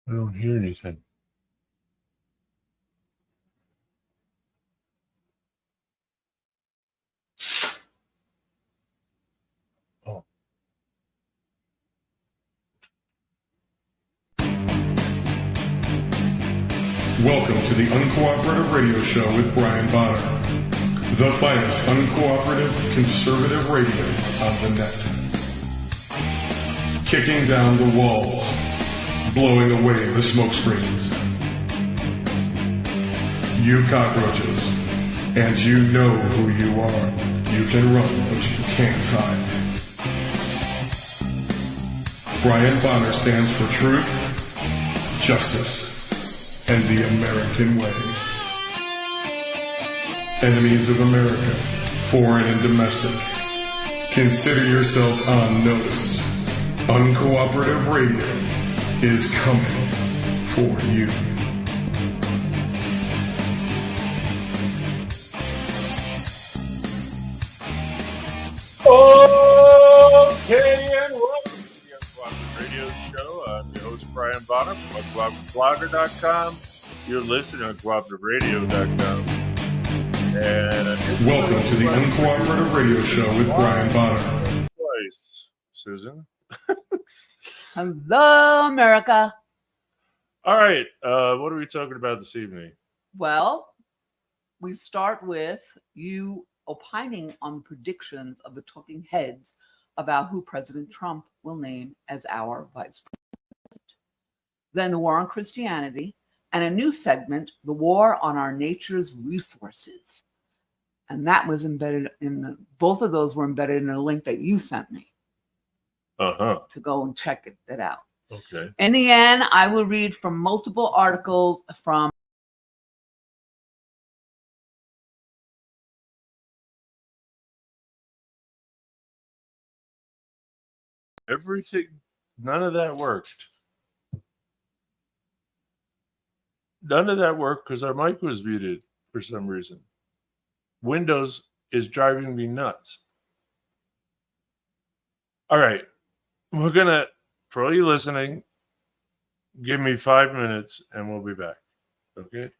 I don't hear anything. Oh. Welcome to the Uncooperative Radio Show with Brian Bonner, the finest uncooperative conservative radio on the net. Kicking down the walls, blowing away the smoke screens. You cockroaches, and you know who you are. You can run, but you can't hide. Brian Bonner stands for truth, justice, and the American way. Enemies of America, foreign and domestic, consider yourself on notice. Uncooperative Radio is coming for you. Okay, and welcome to the Uncooperative Radio Show. I'm your host, Brian Bonner from UncooperativeBlogger.com. You're listening to UncooperativeRadio.com. And welcome to the Uncooperative Radio Show with Brian Bonner. Twice, Susan. Hello, America. All right, what are we talking about this evening? Well, we start with you opining on predictions of the talking heads about who President Trump will name as our vice president. Then the war on Christianity, and a new segment, the war on our nature's resources. And that was embedded in both of those were embedded in a link that you sent me to go and check it out. Okay. In the end, I will read from multiple articles from Everything, none of that worked. None of that worked because our mic was muted for some reason. Windows is driving me nuts. All right. We're going to, for all you listening, give me 5 minutes and we'll be back. Okay?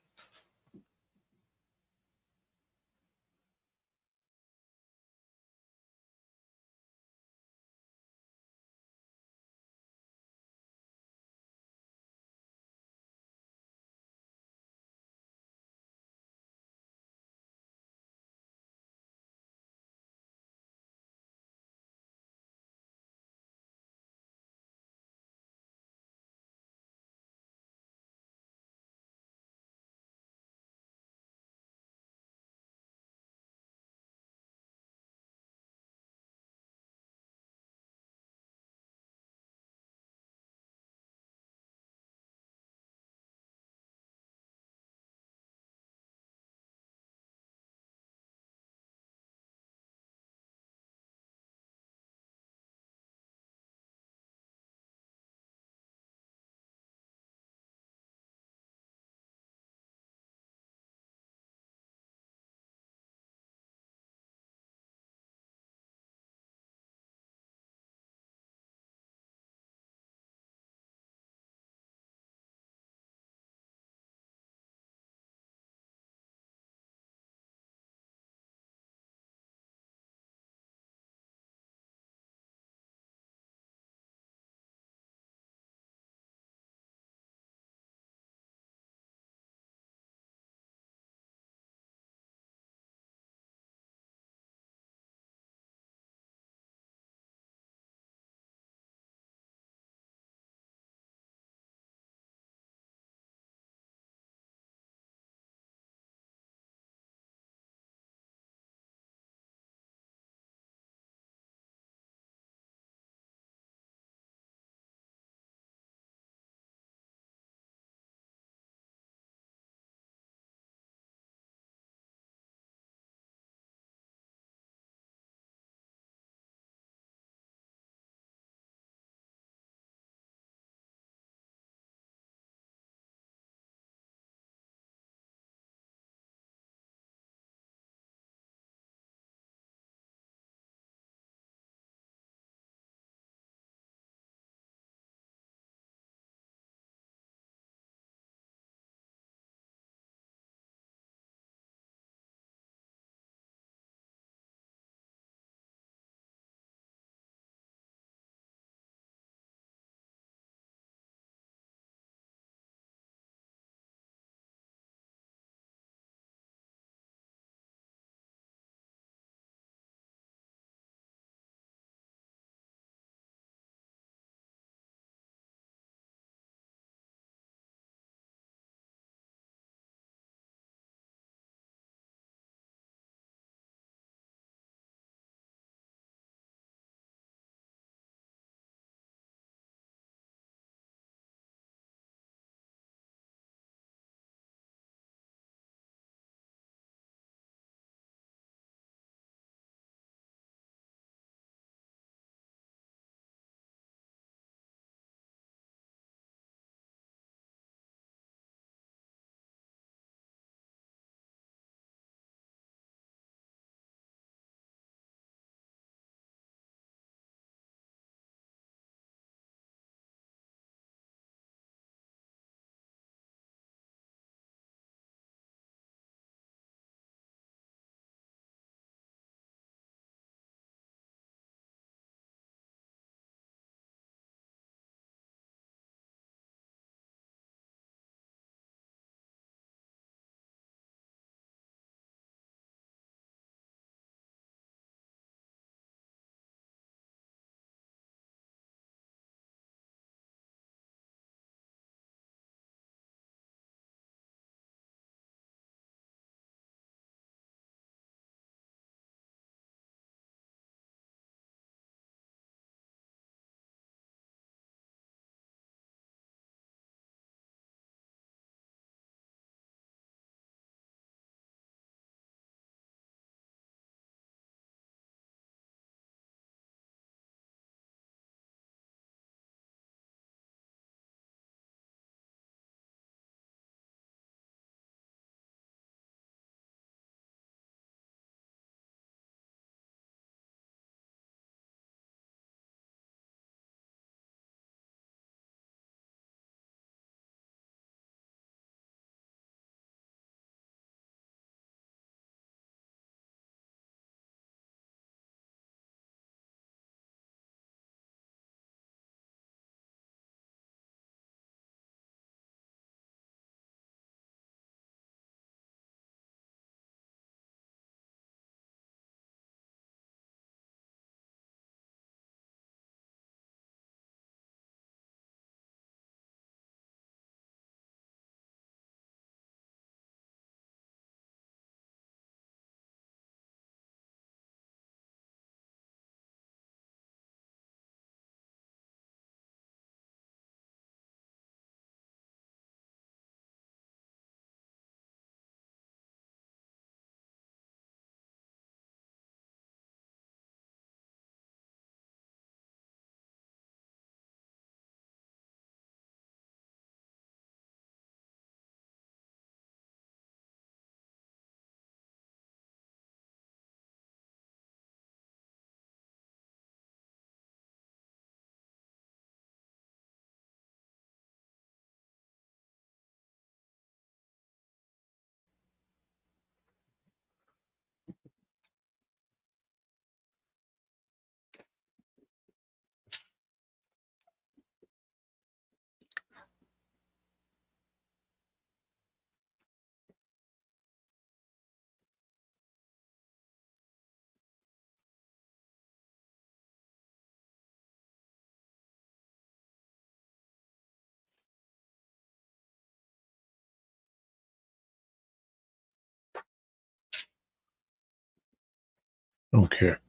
Don't care.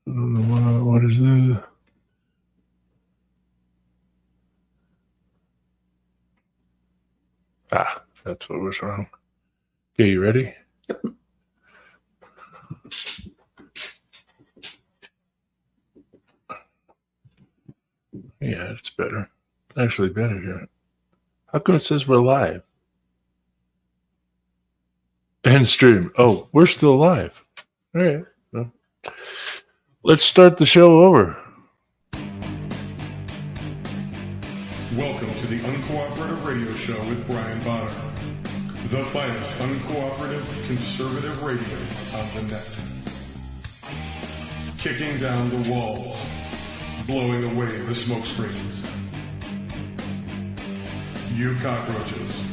What is this? That's what was wrong. Okay, you ready? Yep. Yeah, it's better. Actually better here. How come it says we're live? End stream. Oh, we're still live. All right. Well, let's start the show over. Welcome to the Uncooperative Radio Show with Brian Bonner, the finest uncooperative conservative radio on the net. Kicking down the walls, blowing away the smoke screens. You cockroaches,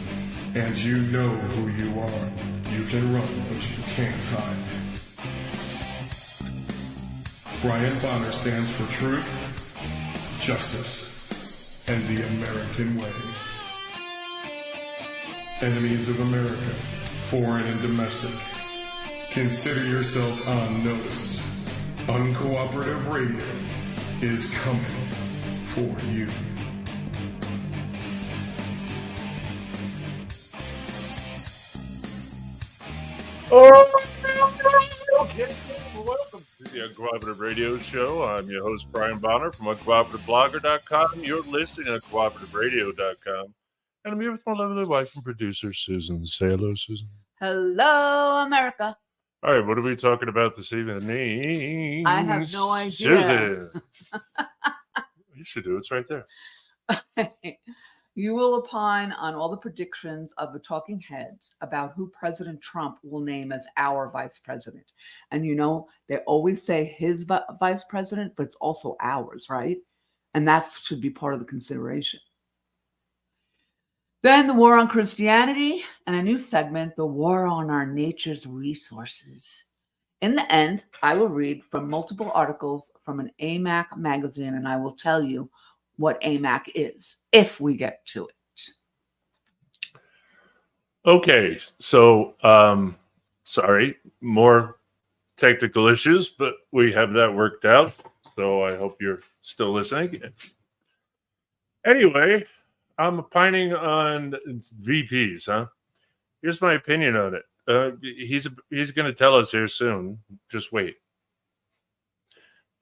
and you know who you are. You can run, but you can't hide. Brian Bonner stands for truth, justice, and the American way. Enemies of America, foreign and domestic, consider yourself on notice. Uncooperative Radio is coming for you. Okay, welcome to the Uncooperative Radio Show. I'm your host, Brian Bonner from UncooperativeBlogger.com. You're listening to UncooperativeRadio.com. And I'm here with my lovely wife and producer, Susan. Say hello, Susan. Hello, America. All right, what are we talking about this evening? I have no idea. Susan. You should do it. It's right there. You will opine on all the predictions of the talking heads about who President Trump will name as our vice president. And you know, they always say his vice president, but it's also ours, right? And that should be part of the consideration. Then the war on Christianity, and a new segment, the war on our nature's resources. In the end, I will read from multiple articles from an AMAC magazine, and I will tell you what AMAC is, if we get to it. Okay, so sorry, more technical issues, but we have that worked out. So I hope you're still listening. Anyway, I'm opining on VPs, huh? Here's my opinion on it. He's going to tell us here soon. Just wait.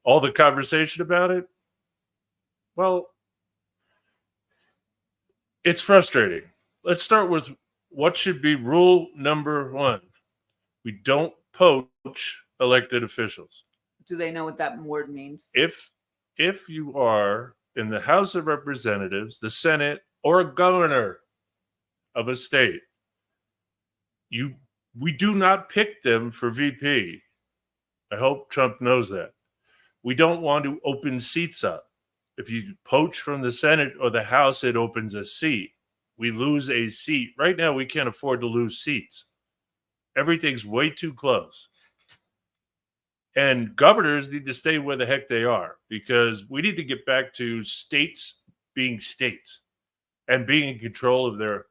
All the conversation about it, well, it's frustrating. Let's start with what should be rule number one. We don't poach elected officials. Do they know what that word means? If you are in the House of Representatives, the Senate, or a governor of a state, we do not pick them for VP. I hope Trump knows that. We don't want to open seats up. If you poach from the Senate or the House, it opens a seat. We lose a seat. Right now, we can't afford to lose seats. Everything's way too close. And governors need to stay where the heck they are, because we need to get back to states being states and being in control of their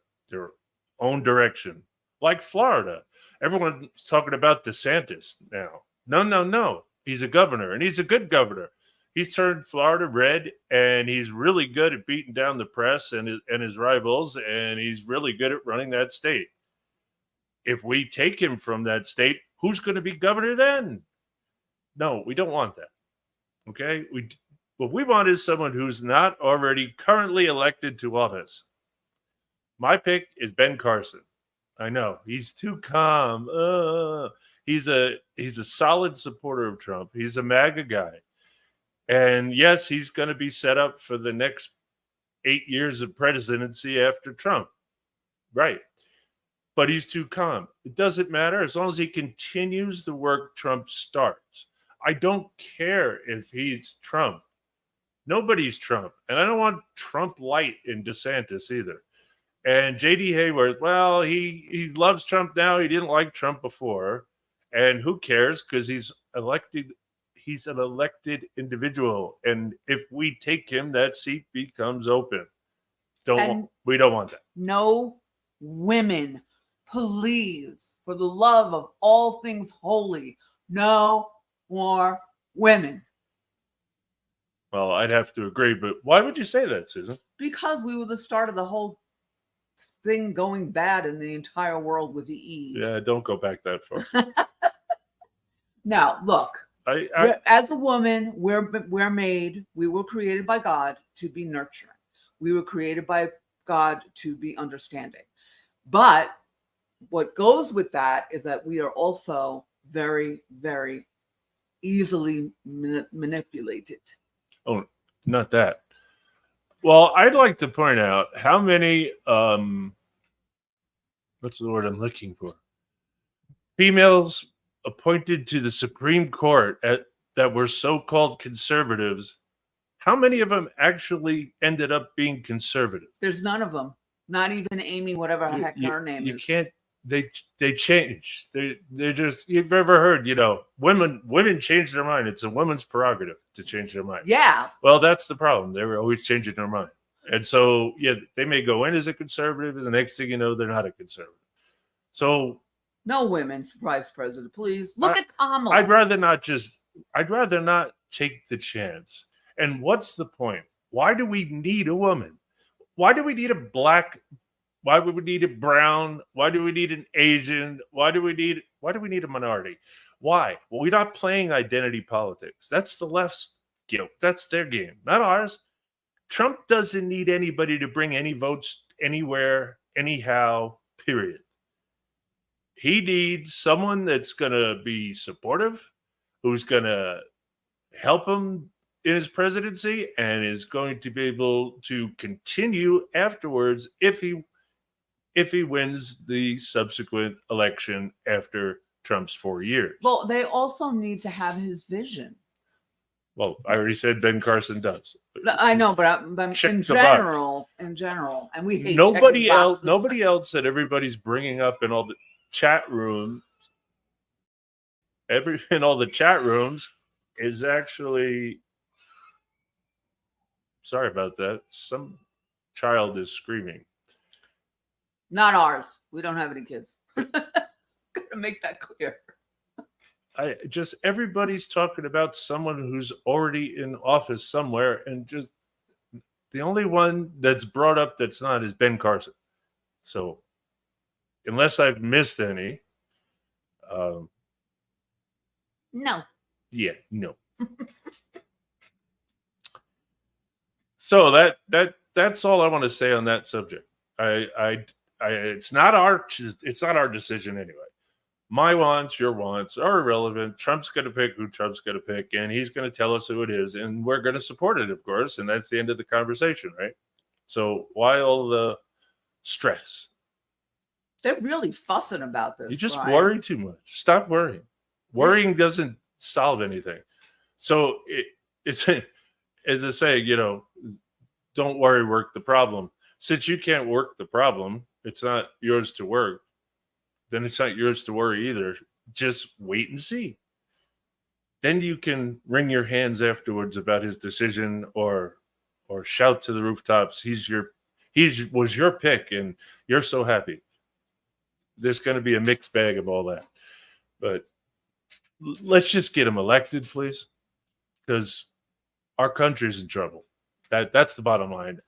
own direction. Like Florida. Everyone's talking about DeSantis now. No. He's a governor, and he's a good governor. He's turned Florida red, and he's really good at beating down the press and his rivals, and he's really good at running that state. If we take him from that state, who's going to be governor then? No, we don't want that. Okay? What we want is someone who's not already currently elected to office. My pick is Ben Carson. I know, he's too calm. He's a solid supporter of Trump. He's a MAGA guy. And yes, he's going to be set up for the next 8 years of presidency after Trump. Right. But he's too calm. It doesn't matter as long as he continues the work Trump starts. I don't care if he's Trump. Nobody's Trump. And I don't want Trump light in DeSantis either. And J.D. Hayward, well, he loves Trump now. He didn't like Trump before. And who cares? Because he's elected. He's an elected individual. And if we take him, that seat becomes open. We don't want that. No women, please, for the love of all things holy, no more women. Well, I'd have to agree, but why would you say that, Susan? Because we were the start of the whole thing going bad in the entire world with the Eve. Yeah, don't go back that far. Now, look, I as a woman, we were created by God to be nurturing. We were created by God to be understanding. But what goes with that is that we are also very, very easily manipulated. Oh, not that. Well, I'd like to point out how many, what's the word I'm looking for? Females appointed to the Supreme Court that were so-called conservatives. How many of them actually ended up being conservative? There's none of them. Not even Amy, whatever the heck her name is. You can't. They change. They're just. You've ever heard? Women change their mind. It's a woman's prerogative to change their mind. Yeah. Well, that's the problem. They were always changing their mind, and so they may go in as a conservative, and the next thing you know, they're not a conservative. So no women for vice president, please. Look at Kamala. I'd rather not take the chance. And what's the point? Why do we need a woman? Why do we need a black? Why would we need a brown? Why do we need an Asian? Why do we need a minority? Why? Well, we're not playing identity politics. That's the left's game. That's their game, not ours. Trump doesn't need anybody to bring any votes anywhere, anyhow, period. He needs someone that's going to be supportive, who's going to help him in his presidency, and is going to be able to continue afterwards if he wins the subsequent election after Trump's 4 years. Well, they also need to have his vision. Well, I already said Ben Carson does. I know, but in general, and we hate nobody else that everybody's bringing up in all the chat rooms. In all the chat rooms is actually. Sorry about that. Some child is screaming. Not ours. We don't have any kids. Gotta make that clear. Everybody's talking about someone who's already in office somewhere, and just the only one that's brought up that's not is Ben Carson. So unless I've missed any, no. Yeah, no. So that's all I want to say on that subject. It's not our decision anyway. My wants, your wants are irrelevant. Trump's going to pick who Trump's going to pick, and he's going to tell us who it is, and we're going to support it, of course, and that's the end of the conversation, right? So why all the stress? They're really fussing about this. You just Brian. worry too much. Stop worrying. Worrying doesn't solve anything. So it's as I say, don't worry, work the problem. Since you can't work the problem, it's not yours to work. Then it's not yours to worry either. Just wait and see. Then you can wring your hands afterwards about his decision, or shout to the rooftops. He was your pick, and you're so happy. There's going to be a mixed bag of all that, but let's just get him elected, please, because our country's in trouble. That's the bottom line.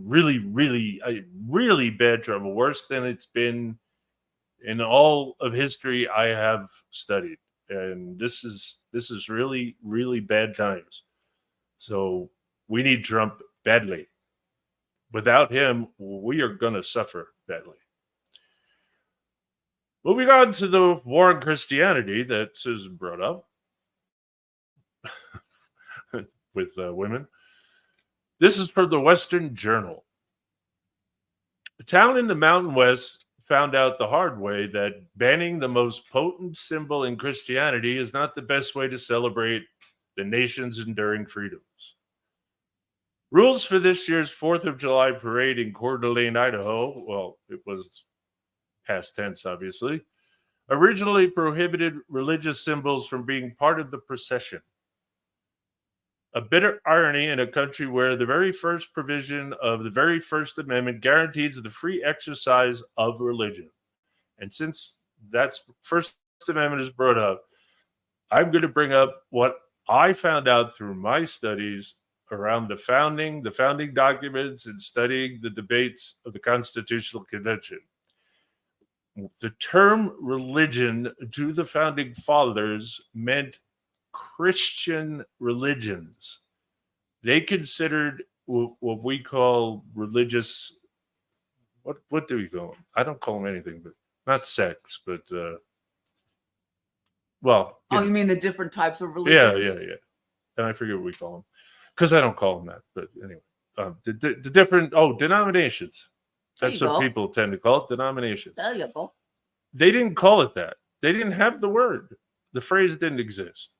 Really, really bad trouble. Worse than it's been in all of history I have studied. And this is really, really bad times. So we need Trump badly. Without him, we are going to suffer badly. Moving on to the war on Christianity that Susan brought up with women. This is from the Western Journal. A town in the Mountain West found out the hard way that banning the most potent symbol in Christianity is not the best way to celebrate the nation's enduring freedoms. Rules for this year's 4th of July parade in Coeur d'Alene, Idaho, well, it was past tense, obviously, originally prohibited religious symbols from being part of the procession. A bitter irony in a country where the very first provision of the very First Amendment guarantees the free exercise of religion. And since that's First Amendment is brought up, I'm going to bring up what I found out through my studies around the founding documents, and studying the debates of the Constitutional Convention. The term religion to the founding fathers meant Christian religions. They considered what we call religious. What do we call them? I don't call them anything, but not sects, but well. Oh, you mean the different types of religions? Yeah. And I forget what we call them, because I don't call them that. But anyway, the different denominations. That's what people tend to call it, denominations. There you go. They didn't call it that. They didn't have the word. The phrase didn't exist.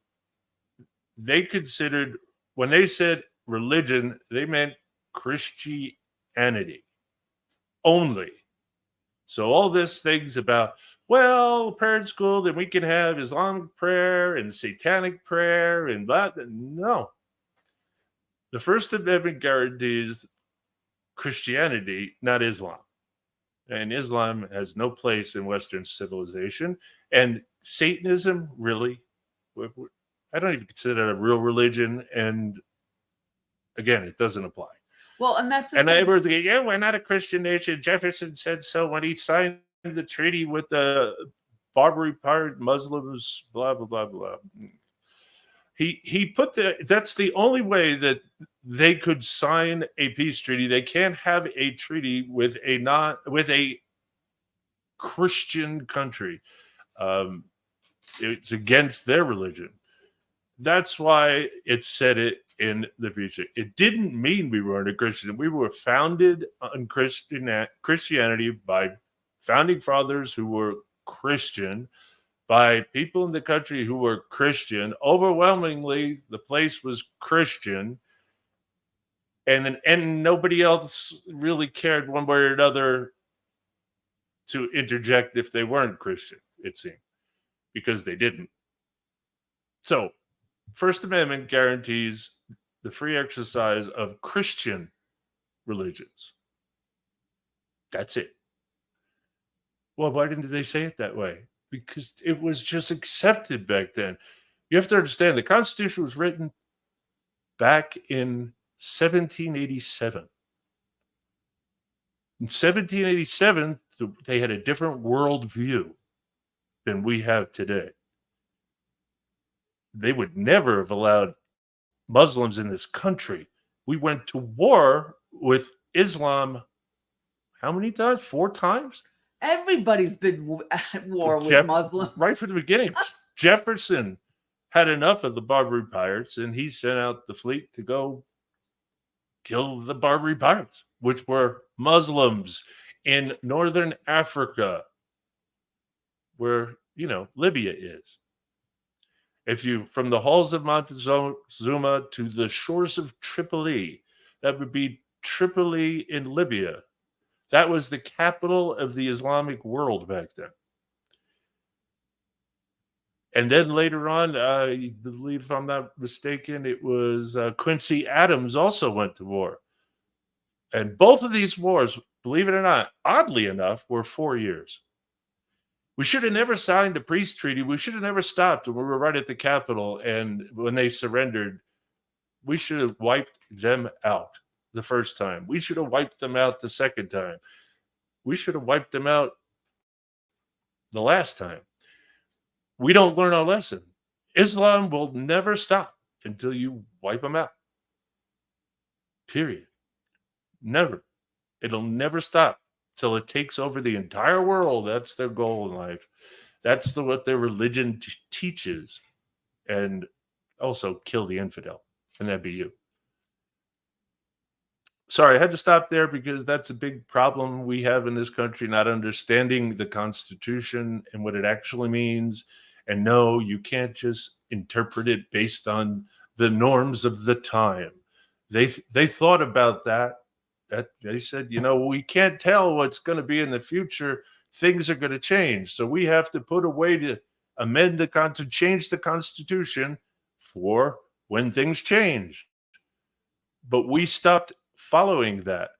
They considered, when they said religion, they meant Christianity only. So all this things about, well, prayer in school, then we can have Islamic prayer and satanic prayer and blah. No. The First Amendment guarantees Christianity, not Islam. And Islam has no place in Western civilization. And Satanism, really, I don't even consider that a real religion. And again, it doesn't apply. Well, and that's and everyone's like, yeah, we're not a Christian nation. Jefferson said so when he signed the treaty with the Barbary pirate Muslims, blah, blah, blah, blah. He put that's the only way that they could sign a peace treaty. They can't have a treaty with a Christian country. It's against their religion. That's why it said it in the future. It didn't mean we weren't a Christian. We were founded on Christianity by founding fathers who were Christian, by people in the country who were Christian. Overwhelmingly, the place was Christian. And nobody else really cared one way or another to interject if they weren't Christian, it seemed, because they didn't. So, First Amendment guarantees the free exercise of Christian religions. That's it. Well, why didn't they say it that way? Because it was just accepted back then. You have to understand, the Constitution was written back in 1787. In 1787, they had a different worldview than we have today. They would never have allowed Muslims in this country. We went to war with Islam how many times? 4 times? Everybody's been at war with Muslims. Right from the beginning. Jefferson had enough of the Barbary pirates, and he sent out the fleet to go kill the Barbary pirates, which were Muslims in northern Africa, where, Libya is. If you, from the halls of Montezuma to the shores of Tripoli, that would be Tripoli in Libya. That was the capital of the Islamic world back then. And then later on, I believe, if I'm not mistaken, it was Quincy Adams also went to war. And both of these wars, believe it or not, oddly enough, were 4 years. We should have never signed a peace treaty. We should have never stopped when we were right at the Capitol. And when they surrendered, we should have wiped them out the first time. We should have wiped them out the second time. We should have wiped them out the last time. We don't learn our lesson. Islam will never stop until you wipe them out. Period. Never. It'll never stop till it takes over the entire world. That's their goal in life. That's what their religion teaches. And also kill the infidel. And that'd be you. Sorry, I had to stop there because that's a big problem we have in this country, not understanding the Constitution and what it actually means. And no, you can't just interpret it based on the norms of the time. They thought about that. They said, we can't tell what's going to be in the future. Things are going to change. So we have to put a way to amend change the Constitution for when things changed. But we stopped following that.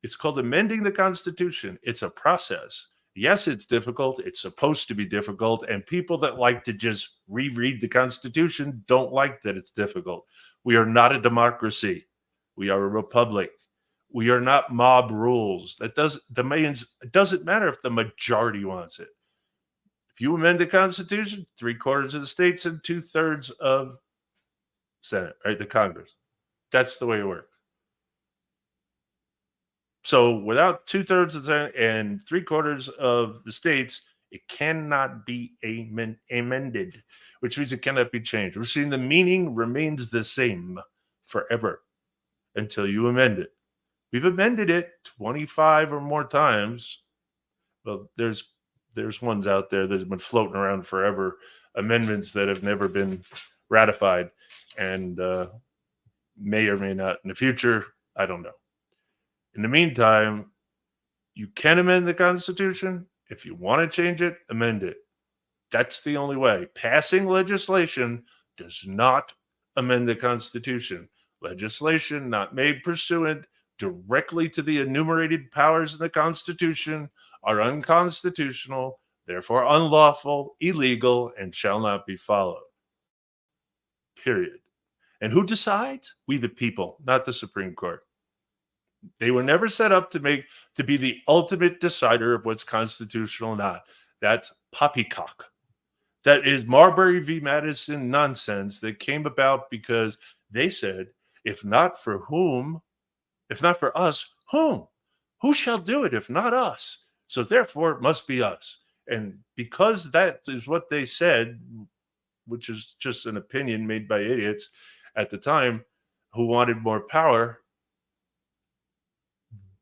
It's called amending the Constitution. It's a process. Yes, it's difficult. It's supposed to be difficult. And people that like to just reread the Constitution don't like that it's difficult. We are not a democracy. We are a republic. We are not mob rules. It doesn't matter if the majority wants it. If you amend the Constitution, 3/4 of the states and 2/3 of Senate, right? The Congress. That's the way it works. So without 2/3 of the Senate and 3/4 of the states, it cannot be amended, which means it cannot be changed. We're seeing the meaning remains the same forever until you amend it. We've amended it 25 or more times. Well, there's ones out there that have been floating around forever, amendments that have never been ratified and may or may not in the future. I don't know. In the meantime, you can amend the Constitution. If you want to change it, amend it. That's the only way. Passing legislation does not amend the Constitution. Legislation not made pursuant directly to the enumerated powers in the Constitution are unconstitutional, therefore unlawful, illegal, and shall not be followed. Period. And who decides? We the people, not the Supreme Court. They were never set up to be the ultimate decider of what's constitutional or not. That's poppycock. That is Marbury v. Madison nonsense that came about because they said, if not for us, whom? Who shall do it if not us? So therefore it must be us. And because that is what they said, which is just an opinion made by idiots at the time who wanted more power,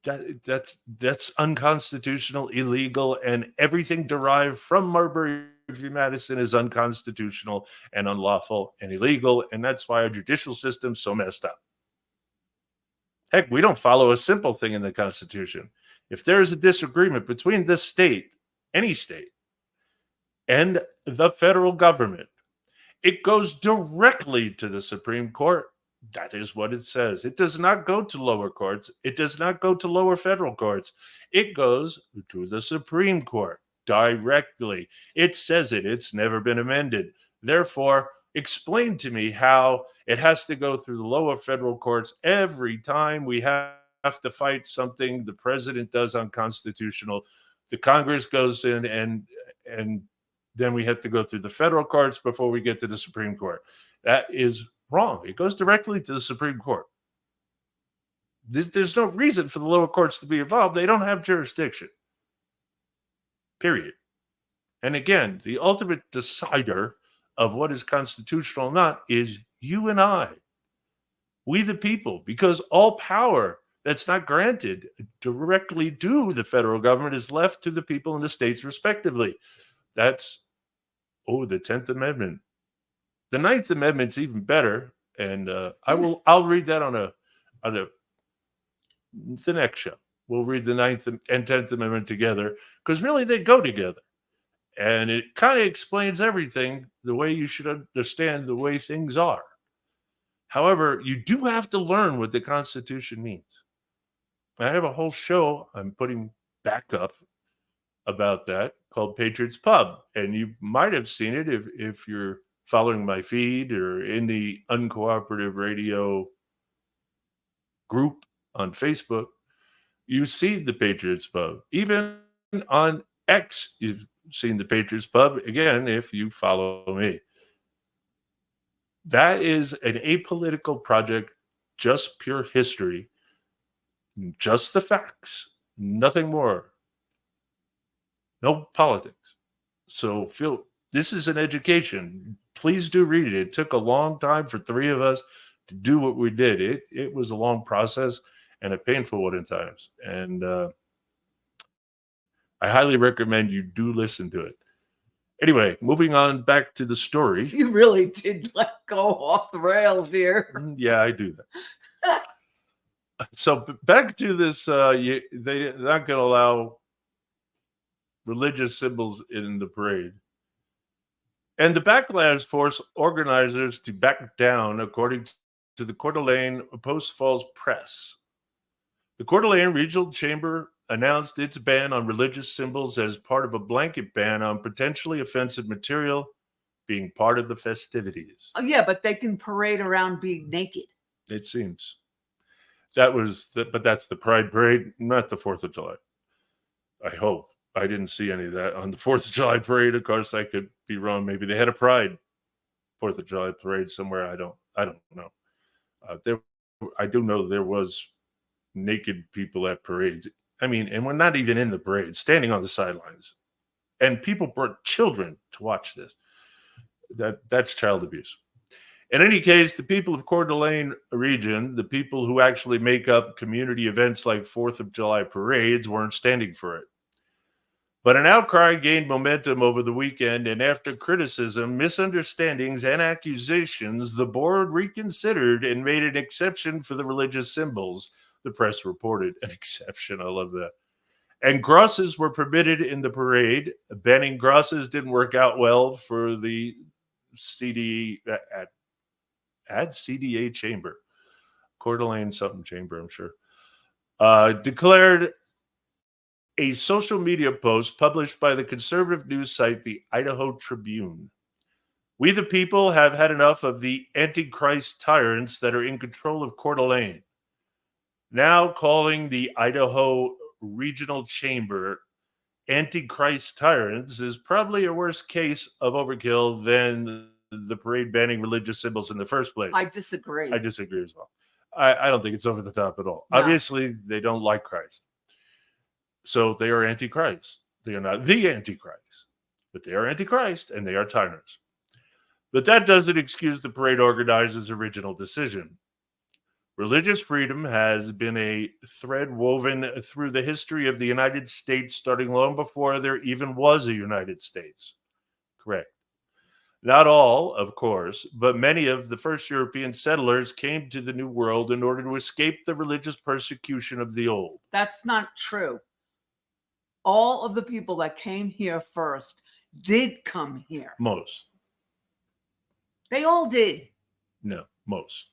that's unconstitutional, illegal, and everything derived from Marbury v. Madison is unconstitutional and unlawful and illegal, and that's why our judicial system's so messed up. Heck, we don't follow a simple thing in the Constitution. If there is a disagreement between this state, any state, and the federal government, it goes directly to the Supreme Court. That is what it says. It does not go to lower courts. It does not go to lower federal courts. It goes to the Supreme Court directly. It says it. It's never been amended. Therefore, explain to me how it has to go through the lower federal courts every time we have to fight something the president does unconstitutional. The Congress goes in and then we have to go through the federal courts before we get to the Supreme Court. That is wrong. It goes directly to the Supreme Court. There's no reason for the lower courts to be involved. They don't have jurisdiction. Period. And again, the ultimate decider of what is constitutional or not is you and I. We the people, because all power that's not granted directly to the federal government is left to the people in the states respectively. That's, the 10th Amendment. The 9th Amendment's even better, and I'll read that on the next show. We'll read the 9th and 10th Amendment together because really they go together, and it kind of explains everything the way you should understand the way things are. However, you do have to learn what the Constitution means. I have a whole show I'm putting back up about that called Patriots Pub, and you might have seen it if you're following my feed or in the Uncooperative Radio group on Facebook. You see the Patriots Pub. Even on X, you've seen the Patriots Pub. Again, if you follow me. That is an apolitical project, just pure history, just the facts, nothing more. No politics. So this is an education. Please do read it. It took a long time for 3 of us to do what we did. It was a long process and a painful one at times. And I highly recommend you do listen to it. Anyway, moving on back to the story. You really did let go off the rails here. Yeah, I do that. So back to this, they're not going to allow religious symbols in the parade. And the backlash forced organizers to back down, according to the Coeur d'Alene Post Falls Press. The Coeur d'Alene Regional Chamber announced its ban on religious symbols as part of a blanket ban on potentially offensive material being part of the festivities. Oh, yeah, but they can parade around being naked. It seems. But that's the Pride Parade, not the 4th of July. I hope. I didn't see any of that on the 4th of July parade. Of course, I could be wrong. Maybe they had a Pride 4th of July parade somewhere. I don't know. I do know there was naked people at parades. I mean, and we're not even in the parade, standing on the sidelines. And people brought children to watch this. That's child abuse. In any case, the people of Coeur d'Alene region, the people who actually make up community events like 4th of July parades, weren't standing for it. But an outcry gained momentum over the weekend, and after criticism, misunderstandings, and accusations, the board reconsidered and made an exception for the religious symbols. The press reported an exception. I love that. And crosses were permitted in the parade. Banning crosses didn't work out well for the CDA chamber, Coeur d'Alene something chamber, I'm sure, declared a social media post published by the conservative news site, the Idaho Tribune. We the people have had enough of the Antichrist tyrants that are in control of Coeur d'Alene. Now calling the Idaho Regional Chamber Antichrist tyrants is probably a worse case of overkill than the parade banning religious symbols in the first place. I disagree. I disagree as well. I don't think it's over the top at all. No. Obviously, they don't like Christ. So they are antichrist. They are not the antichrist, but they are antichrist and they are tyrants. But that doesn't excuse the parade organizers' original decision. Religious freedom has been a thread woven through the history of the United States, starting long before there even was a United States. Correct. Not all, of course, but many of the first European settlers came to the New World in order to escape the religious persecution of the old. That's not true. All of the people that came here first did come here. Most. They all did. No, most.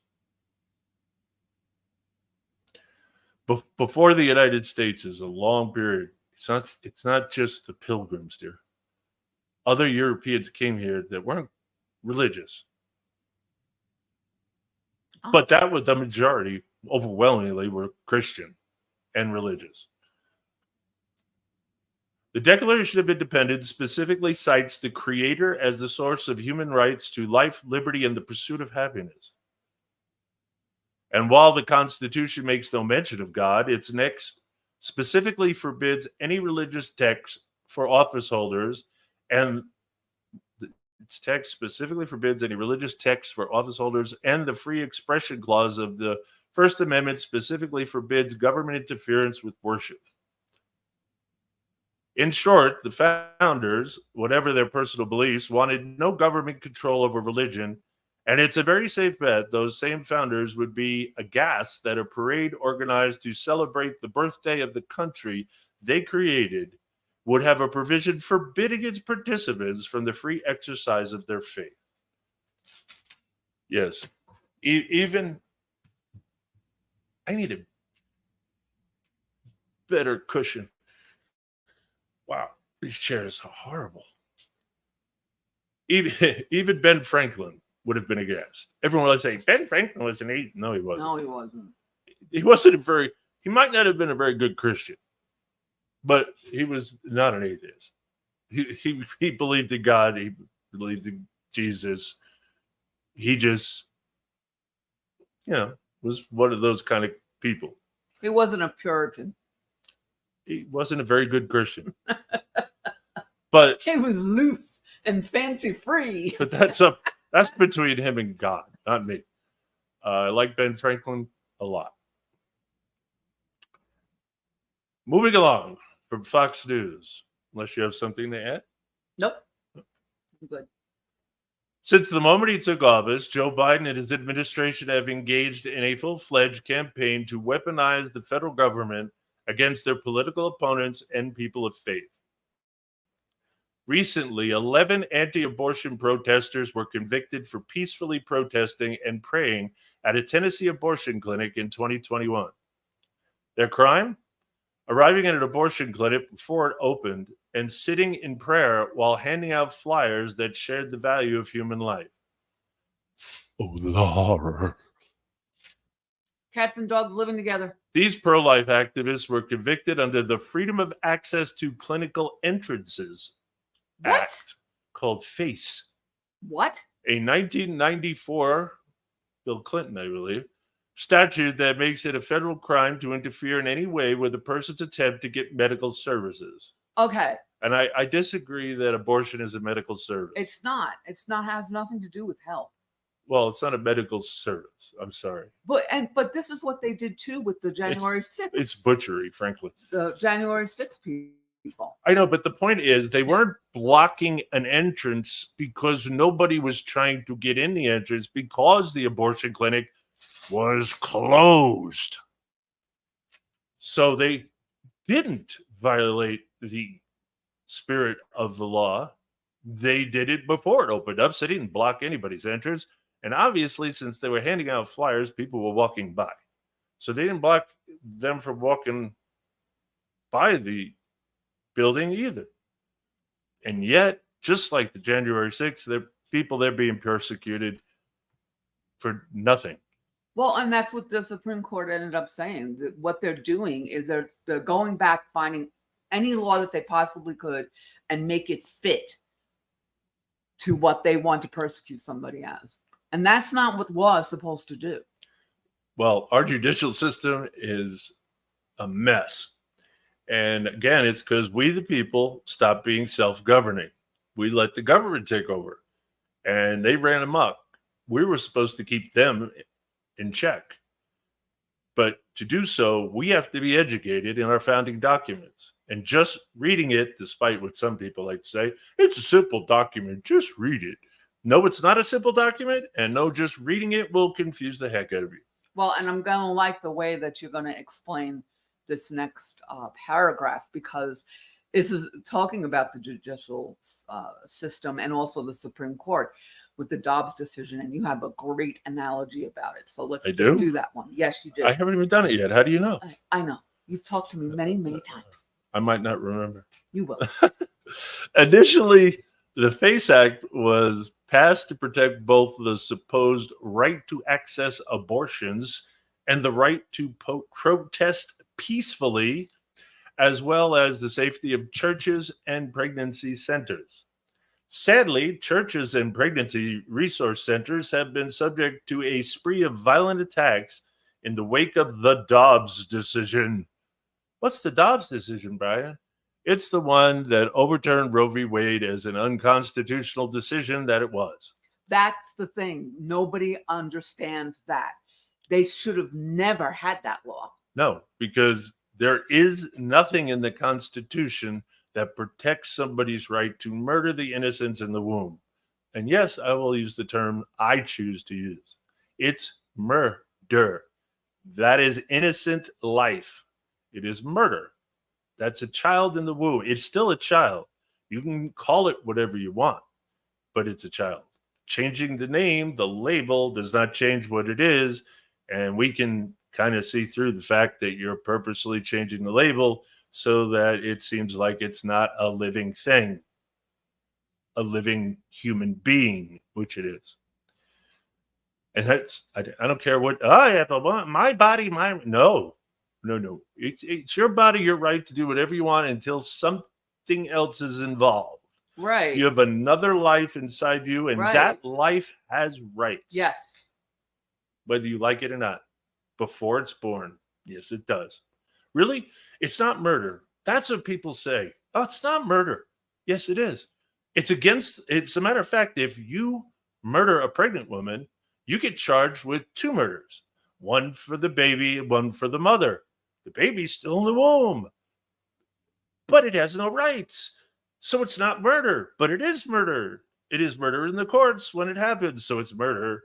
Before the United States is a long period. It's not just the Pilgrims, dear. Other Europeans came here that weren't religious. Oh. But that was the majority, overwhelmingly, were Christian and religious. The Declaration of Independence specifically cites the Creator as the source of human rights to life, liberty, and the pursuit of happiness. And while the Constitution makes no mention of God, its next specifically forbids any religious text for office holders, and its text specifically forbids any religious text for office holders, and the Free Expression Clause of the First Amendment specifically forbids government interference with worship. In short, the founders, whatever their personal beliefs, wanted no government control over religion, and it's a very safe bet those same founders would be aghast that a parade organized to celebrate the birthday of the country they created would have a provision forbidding its participants from the free exercise of their faith. Yes, even I need a better cushion. Wow, these chairs are horrible. Even Ben Franklin would have been aghast. Everyone would say, Ben Franklin was an atheist. No, he wasn't. No, he wasn't. He wasn't he might not have been a very good Christian, but he was not an atheist. He believed in God. He believed in Jesus. He just, was one of those kind of people. He wasn't a Puritan. He wasn't a very good Christian. But He was loose and fancy free. But that's between him and God, not me. I like Ben Franklin a lot. Moving along from Fox News, unless you have something to add. Nope. I'm good. Since the moment he took office, Joe Biden and his administration have engaged in a full-fledged campaign to weaponize the federal government against their political opponents and people of faith. Recently, 11 anti-abortion protesters were convicted for peacefully protesting and praying at a Tennessee abortion clinic in 2021. Their crime? Arriving at an abortion clinic before it opened and sitting in prayer while handing out flyers that shared the value of human life. Oh, the horror. Cats and dogs living together. These pro-life activists were convicted under the Freedom of Access to Clinical Entrances What? Act, called FACE, What? a 1994, Bill Clinton, I believe, statute that makes it a federal crime to interfere in any way with a person's attempt to get medical services. Okay. And I disagree that abortion is a medical service. It's not. It's not. Has nothing to do with health. Well, it's not a medical service. I'm sorry. But this is what they did too with the January 6th. It's butchery, frankly. The January 6th people. I know, but the point is they weren't blocking an entrance because nobody was trying to get in the entrance because the abortion clinic was closed. So they didn't violate the spirit of the law. They did it before it opened up, so they didn't block anybody's entrance. And obviously, since they were handing out flyers, people were walking by. So they didn't block them from walking by the building either. And yet, just like the January 6th, there are people there being persecuted for nothing. Well, and that's what the Supreme Court ended up saying. That what they're doing is they're going back, finding any law that they possibly could and make it fit to what they want to persecute somebody as. And that's not what law is supposed to do. Well, our judicial system is a mess. And again, it's because we, the people, stopped being self-governing. We let the government take over. And they ran amok. We were supposed to keep them in check. But to do so, we have to be educated in our founding documents. And just reading it, despite what some people like to say, it's a simple document, just read it. No, it's not a simple document, and no, just reading it will confuse the heck out of you. Well, and I'm going to like the way that you're going to explain this next paragraph, because this is talking about the judicial system and also the Supreme Court with the Dobbs decision, and you have a great analogy about it. So let's do that one. Yes, you do. I haven't even done it yet. How do you know? I know. You've talked to me many, many times. I might not remember. You will. Initially, the FACE Act was passed to protect both the supposed right to access abortions and the right to protest peacefully, as well as the safety of churches and pregnancy centers. Sadly, churches and pregnancy resource centers have been subject to a spree of violent attacks in the wake of the Dobbs decision. What's the Dobbs decision, Brian? It's the one that overturned Roe v. Wade as an unconstitutional decision that it was. That's the thing. Nobody understands that. They should have never had that law. No, because there is nothing in the Constitution that protects somebody's right to murder the innocents in the womb. And yes, I will use the term I choose to use. It's murder. That is innocent life. It is murder. That's a child in the womb. It's still a child. You can call it whatever you want, but it's a child. Changing the name, the label, does not change what it is. And we can kind of see through the fact that you're purposely changing the label so that it seems like it's not a living thing, a living human being, which it is. And that's, I don't care what, I have my body, no. It's your body, your right to do whatever you want until something else is involved. Right. You have another life inside you, and that life has rights. Yes. Whether you like it or not. Before it's born. Yes, it does. Really? It's not murder. That's what people say. Oh, it's not murder. Yes, it is. It's a matter of fact, if you murder a pregnant woman, you get charged with 2 murders. One for the baby, one for the mother. The baby's still in the womb, but it has no rights. So it's not murder, but it is murder. It is murder in the courts when it happens. So it's murder.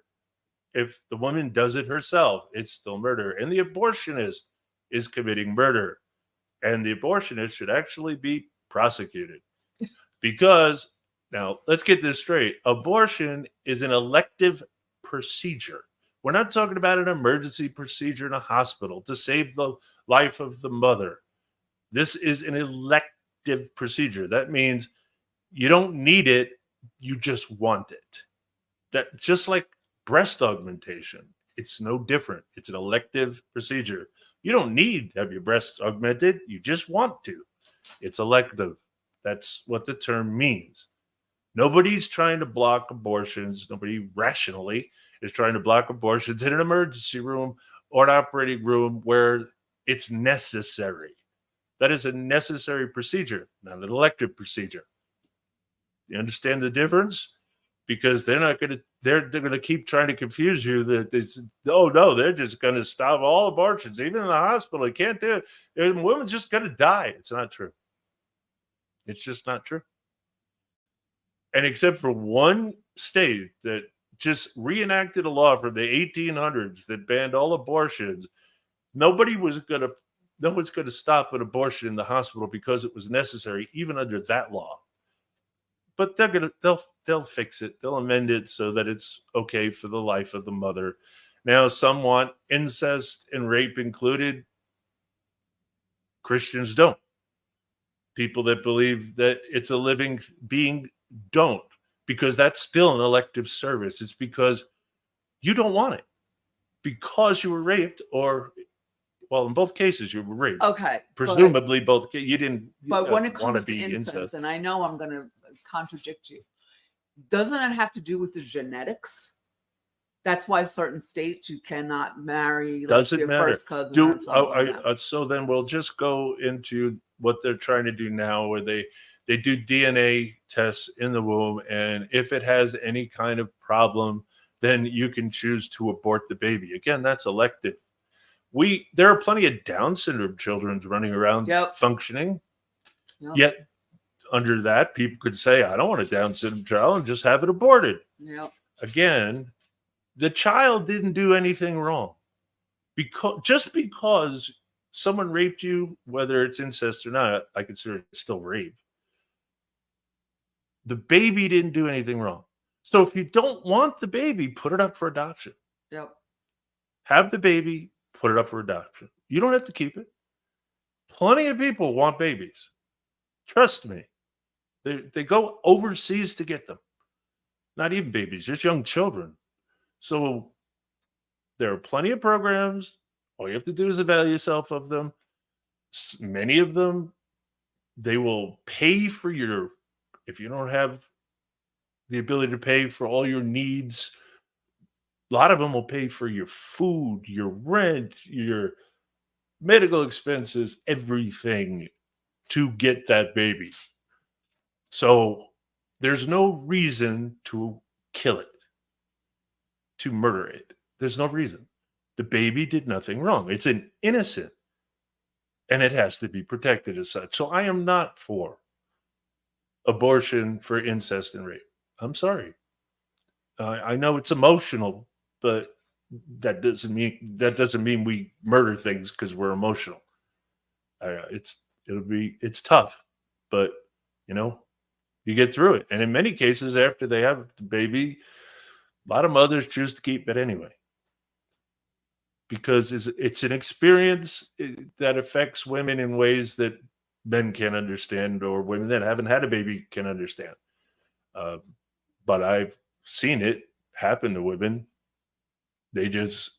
If the woman does it herself, it's still murder. And the abortionist is committing murder. And the abortionist should actually be prosecuted. Because now let's get this straight. Abortion is an elective procedure. We're not talking about an emergency procedure in a hospital to save the life of the mother. This is an elective procedure. That means you don't need it, you just want it. That just like breast augmentation, it's no different. It's an elective procedure. You don't need to have your breasts augmented, you just want to. It's elective. That's what the term means. Nobody's trying to block abortions. Nobody rationally is trying to block abortions in an emergency room or an operating room where it's necessary. That is a necessary procedure, not an elective procedure. You understand the difference? Because they're going to keep trying to confuse you that they're just going to stop all abortions, even in the hospital. They can't do it. The woman's just going to die. It's not true. It's just not true. And except for one state that just reenacted a law from the 1800s that banned all abortions, no one's going to stop an abortion in the hospital because it was necessary, even under that law. But they'll fix it. They'll amend it so that it's okay for the life of the mother. Now, some want incest and rape included. Christians don't. People that believe that it's a living being don't, because that's still an elective service. It's because you don't want it, because you were raped, or, well, in both cases you were raped. Okay. Presumably both. You didn't. But when it want comes to be incest, and I know I'm going to contradict you, doesn't it have to do with the genetics? That's why certain states you cannot marry. Doesn't your matter. First cousin So then we'll just go into what they're trying to do now, where they do DNA tests in the womb, and if it has any kind of problem, then you can choose to abort the baby. Again, that's elective. There are plenty of Down syndrome children running around functioning. Yep. Yet under that, people could say, I don't want a Down syndrome child, and just have it aborted. Yep. Again, the child didn't do anything wrong. Just because someone raped you, whether it's incest or not, I consider it still rape. The baby didn't do anything wrong. So if you don't want the baby, put it up for adoption. Yep. Have the baby, put it up for adoption. You don't have to keep it. Plenty of people want babies. Trust me. They go overseas to get them. Not even babies, just young children. So there are plenty of programs. All you have to do is avail yourself of them. Many of them, they will pay for if you don't have the ability to pay for all your needs, a lot of them will pay for your food, your rent, your medical expenses, everything to get that baby. So there's no reason to kill it, to murder it. There's no reason. The baby did nothing wrong. It's an innocent, and it has to be protected as such. So I am not for abortion for incest and rape. I'm sorry. I know it's emotional, but that doesn't mean we murder things because we're emotional. It's tough, but you get through it. And in many cases, after they have the baby, a lot of mothers choose to keep it anyway, because it's an experience that affects women in ways that men can't understand, or women that haven't had a baby can understand. But I've seen it happen to women. It's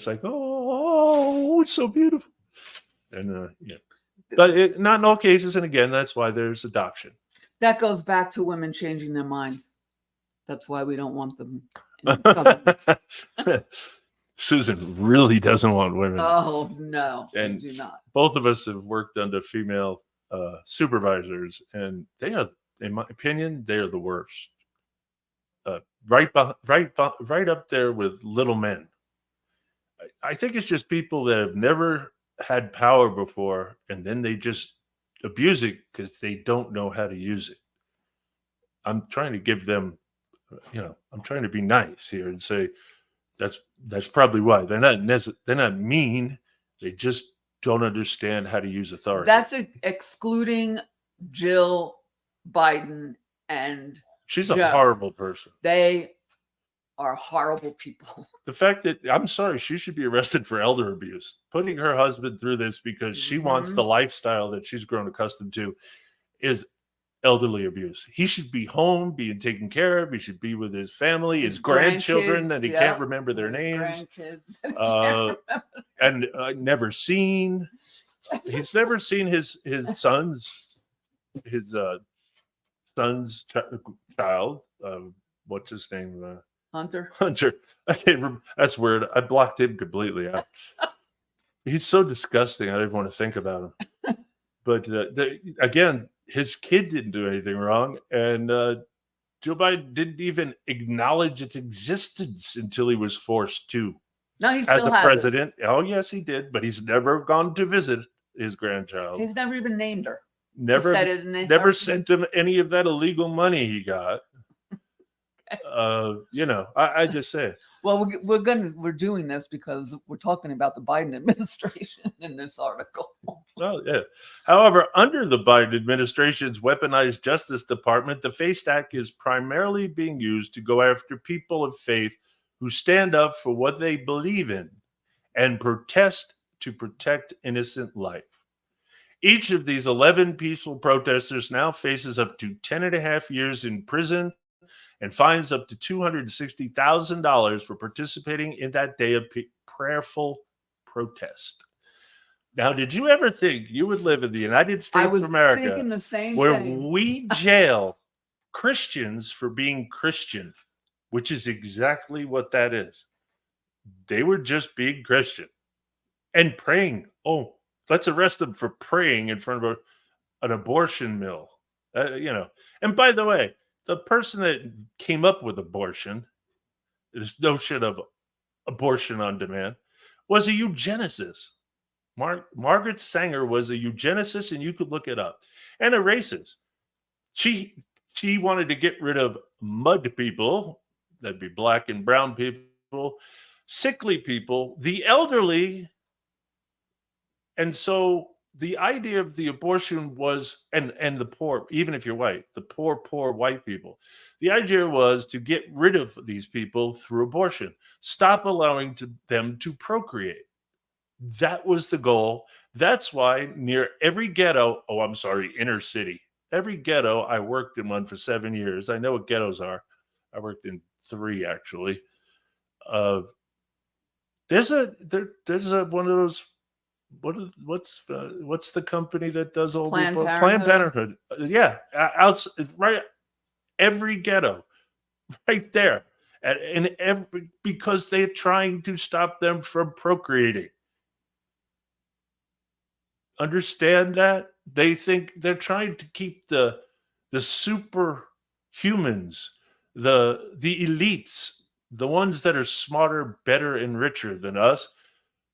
like, oh, it's so beautiful. And but not in all cases. And again, that's why there's adoption. That goes back to women changing their minds. That's why we don't want them in government. Susan really doesn't want women. Oh, no, and I do not. Both of us have worked under female supervisors, and they are, in my opinion, they are the worst. Right up there with little men. I think it's just people that have never had power before, and then they just abuse it because they don't know how to use it. I'm trying to give them, I'm trying to be nice here and say that's probably why they're not mean. They just don't understand how to use authority. That's excluding Jill Biden and She's Joe. a horrible person. They are horrible people. The fact that, I'm sorry, she should be arrested for elder abuse. Putting her husband through this because she wants the lifestyle that she's grown accustomed to is elderly abuse. He should be home, being taken care of. He should be with his family, his grandchildren, and he can't remember their names. And never seen. He's never seen his son's child. What's his name? Hunter. I can't remember. That's weird. I blocked him completely out. He's so disgusting. I don't even want to think about him. But again, his kid didn't do anything wrong, and Joe Biden didn't even acknowledge its existence until he was forced to. No, he still as a has president. Oh, yes, he did, but he's never gone to visit his grandchild. He's never even named her. Never sent him any of that illegal money he got. I just say. Well, we're doing this because we're talking about the Biden administration in this article. Well, yeah. However, under the Biden administration's weaponized Justice Department, the FACE Act is primarily being used to go after people of faith who stand up for what they believe in and protest to protect innocent life. Each of these 11 peaceful protesters now faces up to 10 and a half years in prison and fines up to $260,000 for participating in that day of prayerful protest. Now, did you ever think you would live in the United States of America the same where thing. we jail Christians for being Christian, which is exactly what that is? They were just being Christian and praying. Oh, let's arrest them for praying in front of an abortion mill. And by the way, the person that came up with abortion, this notion of abortion on demand, was a eugenicist. Margaret Sanger was a eugenicist, and you could look it up, and a racist. She wanted to get rid of mud people, that'd be black and brown people, sickly people, the elderly. And so the idea of the abortion was, and the poor, even if you're white, the poor white people, the idea was to get rid of these people through abortion, stop allowing them to procreate. That was the goal. That's why near every ghetto, inner city, every ghetto, I worked in one for 7 years. I know what ghettos are. I worked in 3 actually. There's one of those. What's the company that does all Planned the Parenthood? Planned Parenthood? Yeah, right, every ghetto, right there, and because they're trying to stop them from procreating. Understand that? They think they're trying to keep the superhumans, the elites, the ones that are smarter, better, and richer than us,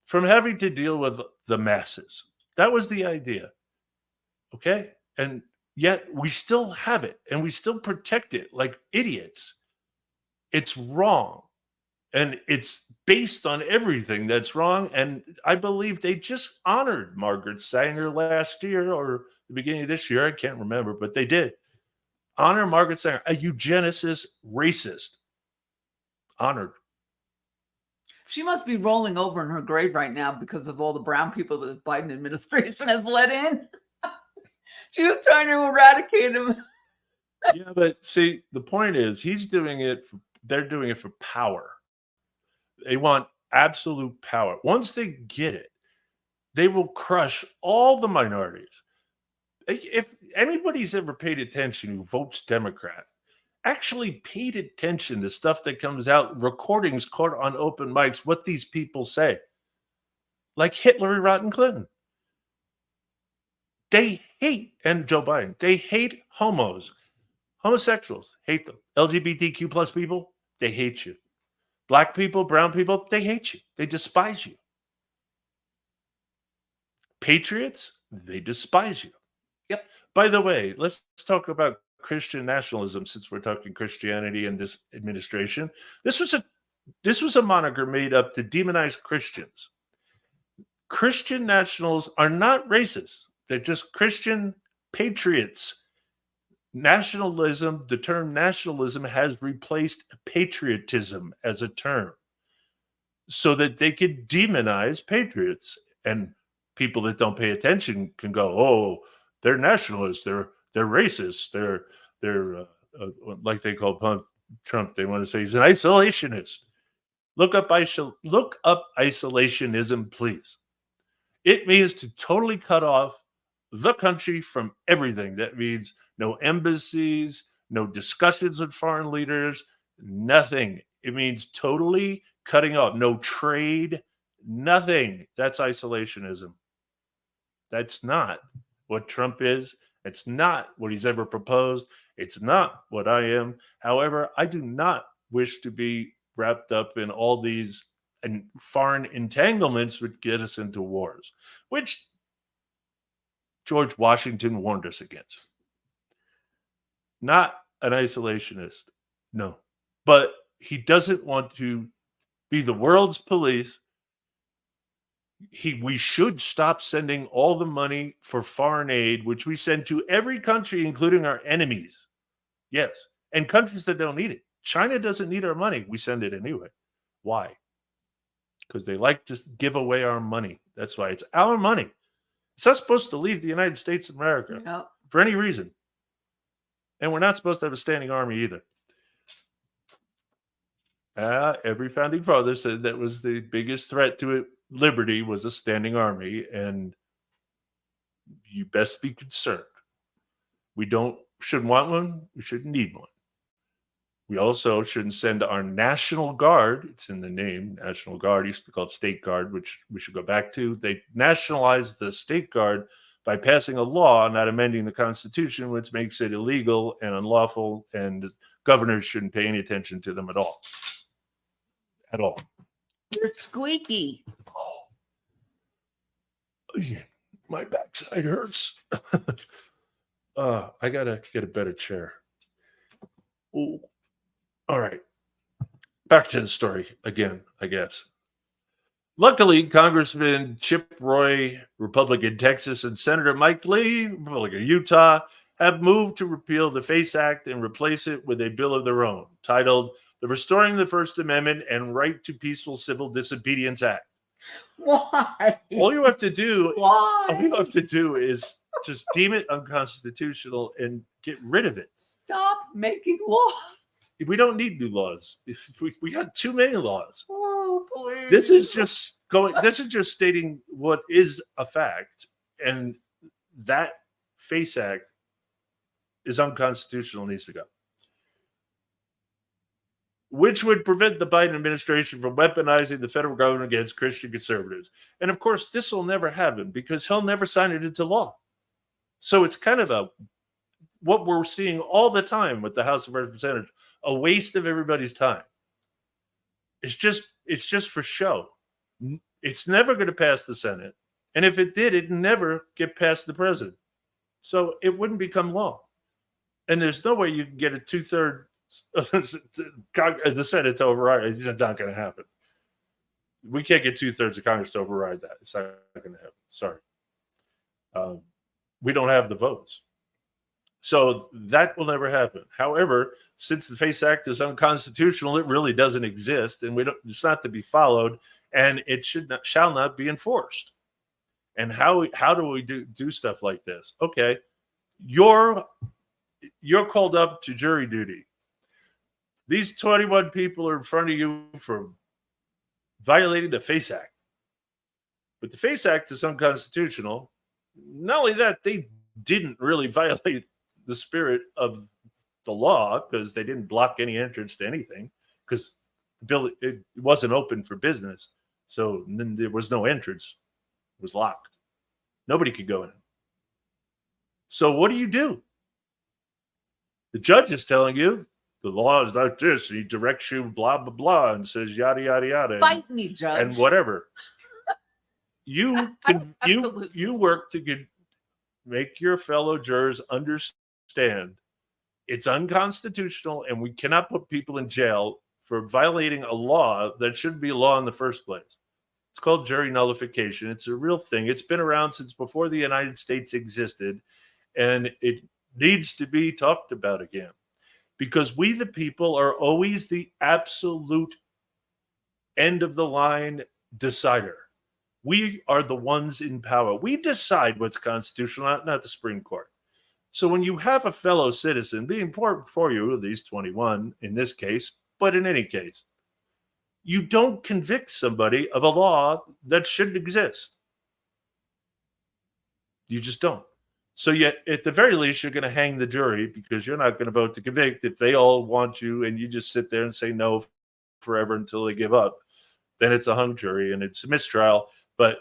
from having to deal with the masses. That was the idea. Okay? And yet we still have it and we still protect it like idiots. It's wrong. And it's based on everything that's wrong. And I believe they just honored Margaret Sanger last year or the beginning of this year. I can't remember, but they did honor Margaret Sanger, a eugenicist racist. Honored. She must be rolling over in her grave right now because of all the brown people that the Biden administration has let in. She was trying to eradicate them. Yeah, but see, the point is they're doing it for power. They want absolute power. Once they get it, they will crush all the minorities. If anybody's ever paid attention who votes Democrat, actually paid attention to stuff that comes out, recordings caught on open mics, what these people say, like Hitler, Rotten Clinton. They hate, and Joe Biden, they hate homosexuals, hate them. LGBTQ plus people, they hate you. Black people, brown people, they hate you. They despise you. Patriots, they despise you. Yep. By the way, let's talk about Christian nationalism, since we're talking Christianity in this administration. This was a moniker made up to demonize Christians. Christian nationals are not racist. They're just Christian patriots. nationalism, the term nationalism has replaced patriotism as a term so that they could demonize patriots. And people that don't pay attention can go, "Oh, they're nationalists, they're racist, they're like they call Trump, they want to say he's an isolationist." Look up isolationism, please. It means to totally cut off the country from everything. That means no embassies, no discussions with foreign leaders, nothing. It means totally cutting off, no trade, nothing. That's isolationism. That's not what Trump is. It's not what he's ever proposed. It's not what I am. However, I do not wish to be wrapped up in all these and foreign entanglements which get us into wars, which George Washington warned us against. Not an isolationist, no. But he doesn't want to be the world's police. We should stop sending all the money for foreign aid, which we send to every country, including our enemies. Yes, and countries that don't need it. China doesn't need our money. We send it anyway. Why? Because they like to give away our money. That's why it's our money. It's not supposed to leave the United States of America for any reason. And we're not supposed to have a standing army either. Every founding father said that was the biggest threat to liberty was a standing army, and you best be concerned. We shouldn't want one. We shouldn't need one. We also shouldn't send our National Guard. It's in the name, National Guard. It used to be called State Guard, which we should go back to. They nationalized the State Guard by passing a law, not amending the Constitution, which makes it illegal and unlawful, and governors shouldn't pay any attention to them at all. At all. You're squeaky. My backside hurts. I gotta get a better chair. Ooh. All right. Back to the story again, I guess. Luckily, Congressman Chip Roy, Republican Texas, and Senator Mike Lee, Republican Utah, have moved to repeal the FACE Act and replace it with a bill of their own titled the Restoring the First Amendment and Right to Peaceful Civil Disobedience Act. Why? All you have to do, Why? all you have to do is just deem it unconstitutional and get rid of it. Stop making laws. We don't need new laws. We got too many laws. Oh, please. This is just stating what is a fact, and that FACE Act is unconstitutional, needs to go. Which would prevent the Biden administration from weaponizing the federal government against Christian conservatives. And of course, this will never happen because he'll never sign it into law. So it's kind of what we're seeing all the time with the House of Representatives, a waste of everybody's time. It's just for show. It's never going to pass the Senate. And if it did, it'd never get past the president. So it wouldn't become law. And there's no way you can get a 2/3 of the Senate to override it. It's not going to happen. We can't get 2/3 of Congress to override that. It's not going to happen. Sorry. We don't have the votes. So that will never happen. However, since the FACE Act is unconstitutional, it really doesn't exist, and it's not to be followed, and it shall not be enforced. And how do we do stuff like this? Okay, you're called up to jury duty. These 21 people are in front of you for violating the FACE Act. But the FACE Act is unconstitutional. Not only that, they didn't really violate the spirit of the law because they didn't block any entrance to anything because the bill it wasn't open for business. So then there was no entrance. It was locked. Nobody could go in. So what do? The judge is telling you the law is not this. He directs you blah, blah, blah, and says yada, yada, yada. Fight me, judge. And whatever. You work to make your fellow jurors understand it's unconstitutional and we cannot put people in jail for violating a law that shouldn't be a law in the first place. It's called jury nullification. It's a real thing. It's been around since before the United States existed, and it needs to be talked about again, because we, the people, are always the absolute end of the line decider. We are the ones in power. We decide what's constitutional, not the Supreme Court. So when you have a fellow citizen being for you, at least 21 in this case, but in any case, you don't convict somebody of a law that shouldn't exist. You just don't. So yet, at the very least, you're going to hang the jury, because you're not going to vote to convict. If they all want you and you just sit there and say no forever until they give up, then it's a hung jury and it's a mistrial, but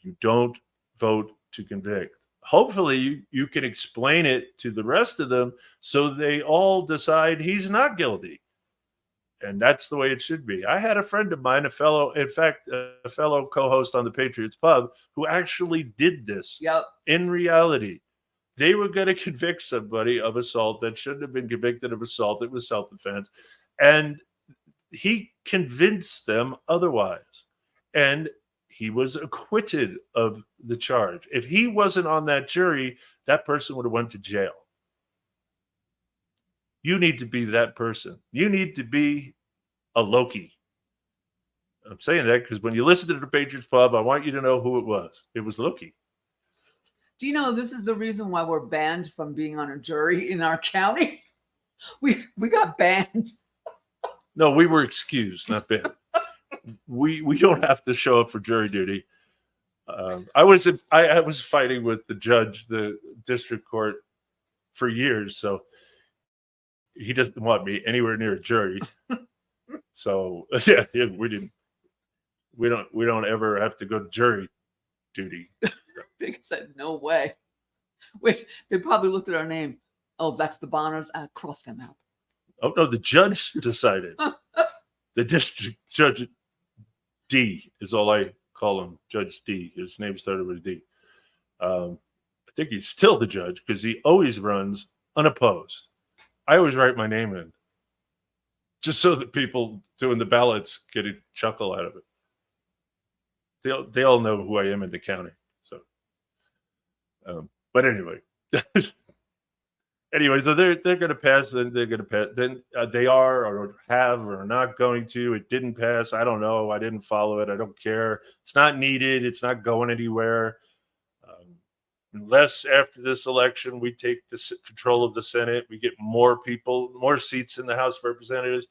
you don't vote to convict. Hopefully you can explain it to the rest of them so they all decide he's not guilty. And that's the way it should be. I had a friend of mine, a fellow co-host on the Patriots Pub, who actually did this. Yep. In reality, they were going to convict somebody of assault that shouldn't have been convicted of assault. It was self-defense. And he convinced them otherwise. And he was acquitted of the charge. If he wasn't on that jury, that person would have went to jail. You need to be that person. You need to be a Loki. I'm saying that because when you listen to the Patriots Pub, I want you to know who it was. It was Loki. Do you know this is the reason why we're banned from being on a jury in our county? We got banned. No, we were excused, not banned. We don't have to show up for jury duty. I was fighting with the judge, the district court, for years, so he doesn't want me anywhere near a jury. So yeah, we don't ever have to go to jury duty. They said no way. Wait, they probably looked at our name. Oh, that's the Bonners. Cross them out. Oh no, the judge decided. The district judge D is all I call him. Judge D. His name started with a D. I think he's still the judge because he always runs unopposed. I always write my name in, just so that people doing the ballots get a chuckle out of it. They all know who I am in the county. So, but anyway, so they're going to pass. Then they're going to pass. Then they are or have or are not going to. It didn't pass. I don't know. I didn't follow it. I don't care. It's not needed. It's not going anywhere. Unless after this election we take control of the Senate, we get more seats in the House of Representatives,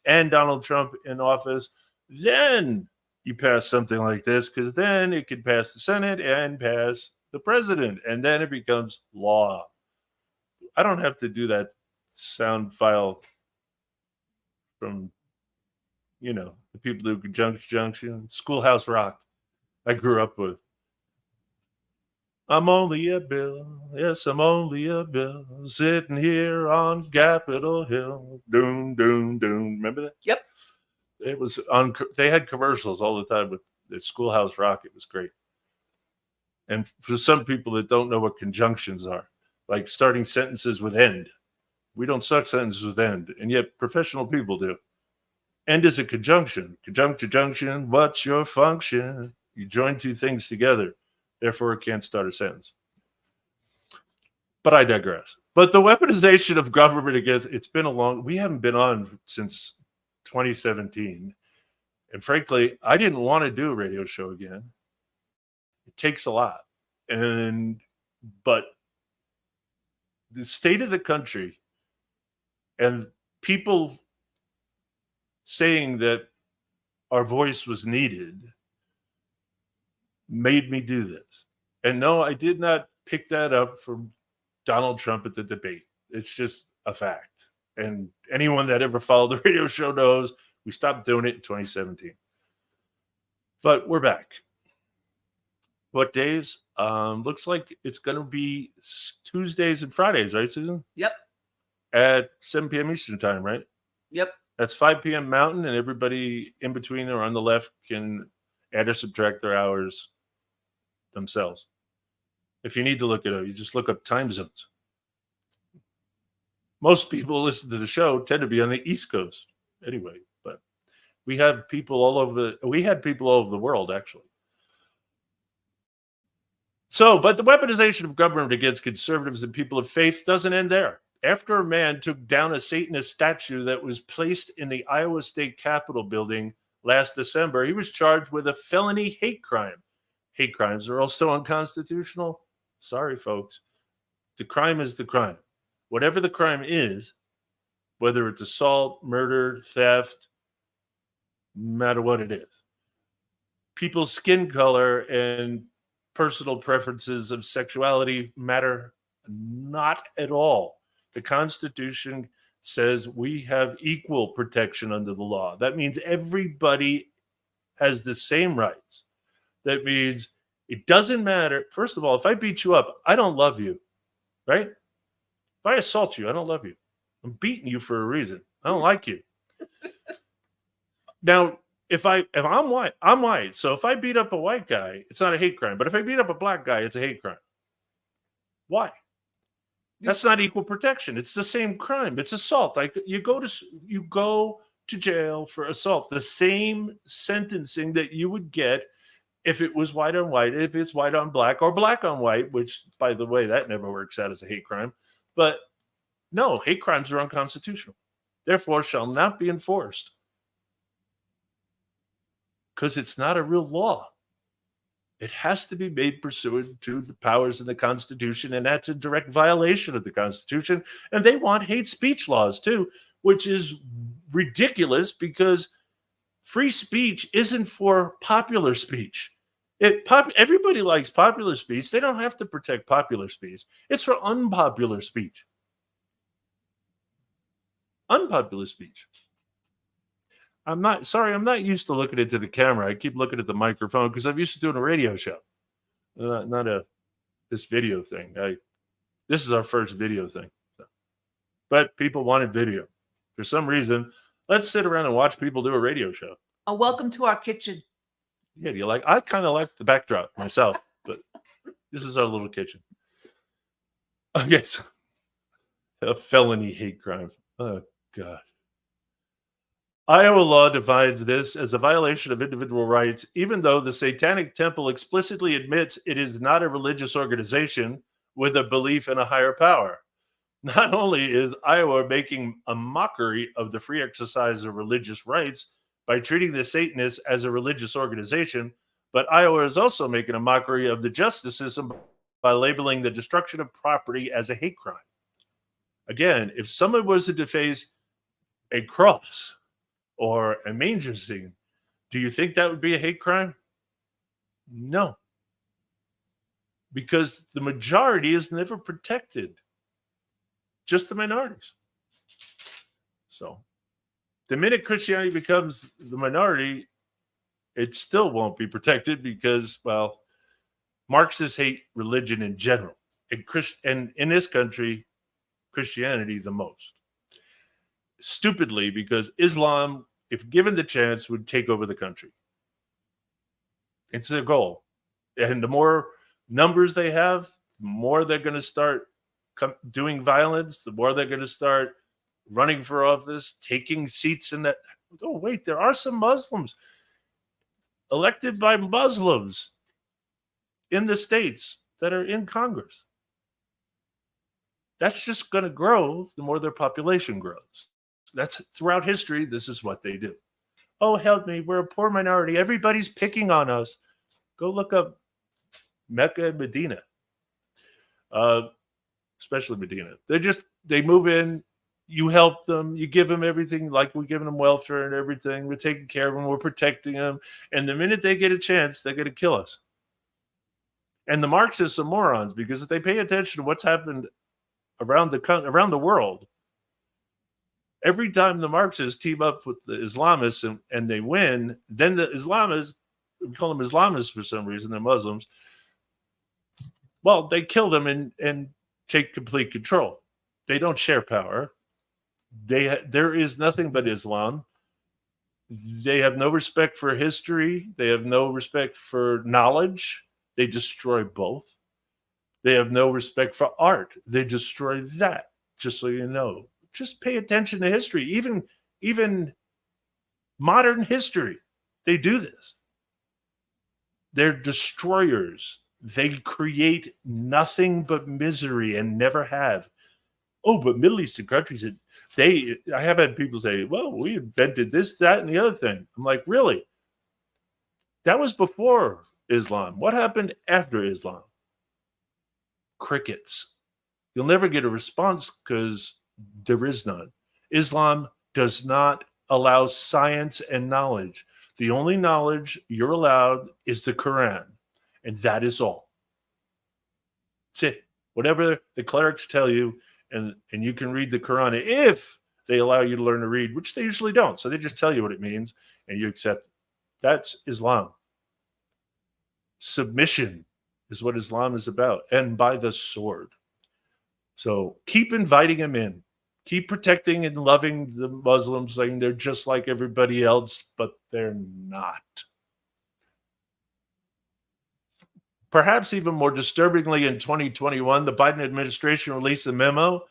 and Donald Trump in office, then you pass something like this, because then it could pass the Senate and pass the president, and then it becomes law. I don't have to do that sound file from, the people who Junction, Schoolhouse Rock I grew up with. I'm only a bill. Yes, I'm only a bill. Sitting here on Capitol Hill. Doom, doom, doom. Remember that? Yep. It was they had commercials all the time with the Schoolhouse Rock. It was great. And for some people that don't know what conjunctions are, like starting sentences with end. We don't start sentences with end, and yet professional people do. End is a conjunction. Conjunction, what's your function? You join two things together. Therefore, it can't start a sentence. But I digress. But the weaponization of government against, we haven't been on since 2017. And frankly, I didn't want to do a radio show again. It takes a lot. But the state of the country and people saying that our voice was needed made me do this. And no, I did not pick that up from Donald Trump at the debate. It's just a fact. And anyone that ever followed the radio show knows we stopped doing it in 2017. But we're back. What days? Looks like it's going to be Tuesdays and Fridays, right, Susan? Yep. At 7 p.m. Eastern time, right? Yep. That's 5 p.m. Mountain, and everybody in between or on the left can add or subtract their hours themselves. If you need to look it up, you just look up time zones. Most people who listen to the show tend to be on the East Coast anyway, but we had people all over the world, actually. So, but the weaponization of government against conservatives and people of faith doesn't end there. After a man took down a Satanist statue that was placed in the Iowa State Capitol building last December, he was charged with a felony hate crime. Hate crimes are also unconstitutional. Sorry, folks. The crime is the crime. Whatever the crime is, whether it's assault, murder, theft, no matter what it is, people's skin color and personal preferences of sexuality matter not at all. The Constitution says we have equal protection under the law. That means everybody has the same rights. That means it doesn't matter. First of all, if I beat you up, I don't love you, right? If I assault you, I don't love you. I'm beating you for a reason. I don't like you. Now, if I'm white, I'm white. So if I beat up a white guy, it's not a hate crime. But if I beat up a black guy, it's a hate crime. Why? That's not equal protection. It's the same crime. It's assault. You go to jail for assault. The same sentencing that you would get if it was white on white, if it's white on black, or black on white, which, by the way, that never works out as a hate crime. But no, hate crimes are unconstitutional. Therefore, shall not be enforced. Because it's not a real law. It has to be made pursuant to the powers in the Constitution, and that's a direct violation of the Constitution. And they want hate speech laws too, which is ridiculous because free speech isn't for popular speech. Everybody likes popular speech. They don't have to protect popular speech. It's for unpopular speech. Unpopular speech. I'm not used to looking into the camera. I keep looking at the microphone because I'm used to doing a radio show, not this video thing. This is our first video thing. But people wanted video. For some reason, let's sit around and watch people do a radio show. Oh, welcome to our kitchen. Yeah, I kind of like the backdrop myself, but this is our little kitchen. Okay, so a felony hate crime. Oh, God. Iowa law defines this as a violation of individual rights, even though the Satanic Temple explicitly admits it is not a religious organization with a belief in a higher power. Not only is Iowa making a mockery of the free exercise of religious rights by treating the Satanists as a religious organization, but Iowa is also making a mockery of the justice system by labeling the destruction of property as a hate crime. Again, if someone was to deface a cross or a manger scene, do you think that would be a hate crime? No. Because the majority is never protected. Just the minorities. So, the minute Christianity becomes the minority, it still won't be protected because, well, Marxists hate religion in general. And in this country, Christianity the most. Stupidly, because Islam, if given the chance, would take over the country. It's their goal. And the more numbers they have, the more they're going to start doing violence, the more they're going to start running for office, taking seats in that. Oh, wait, there are some Muslims elected by Muslims in the states that are in Congress. That's just going to grow the more their population grows. That's throughout history. This is what they do. Oh, help me. We're a poor minority. Everybody's picking on us. Go look up Mecca and Medina, especially Medina. They move in. You help them. You give them everything, like we're giving them welfare and everything. We're taking care of them. We're protecting them. And the minute they get a chance, they're going to kill us. And the Marxists are morons because if they pay attention to what's happened around the world, every time the Marxists team up with the Islamists and they win, then the Islamists, we call them Islamists for some reason, they're Muslims, well, they kill them and take complete control. They don't share power. There is nothing but Islam. They have no respect for history. They have no respect for knowledge. They destroy both. They have no respect for art. They destroy that, just so you know. Just pay attention to history. Even modern history, they do this. They're destroyers. They create nothing but misery and never have. Oh, but Middle Eastern countries, I have had people say, well, we invented this, that, and the other thing. I'm like, really? That was before Islam. What happened after Islam? Crickets. You'll never get a response because there is none. Islam does not allow science and knowledge. The only knowledge you're allowed is the Quran, and that is all. That's it. Whatever the clerics tell you, and you can read the Quran if they allow you to learn to read, which they usually don't. So they just tell you what it means, and you accept it. That's Islam. Submission is what Islam is about, and by the sword. So keep inviting them in. Keep protecting and loving the Muslims, saying they're just like everybody else, but they're not. Perhaps even more disturbingly, in 2021, the Biden administration released a memo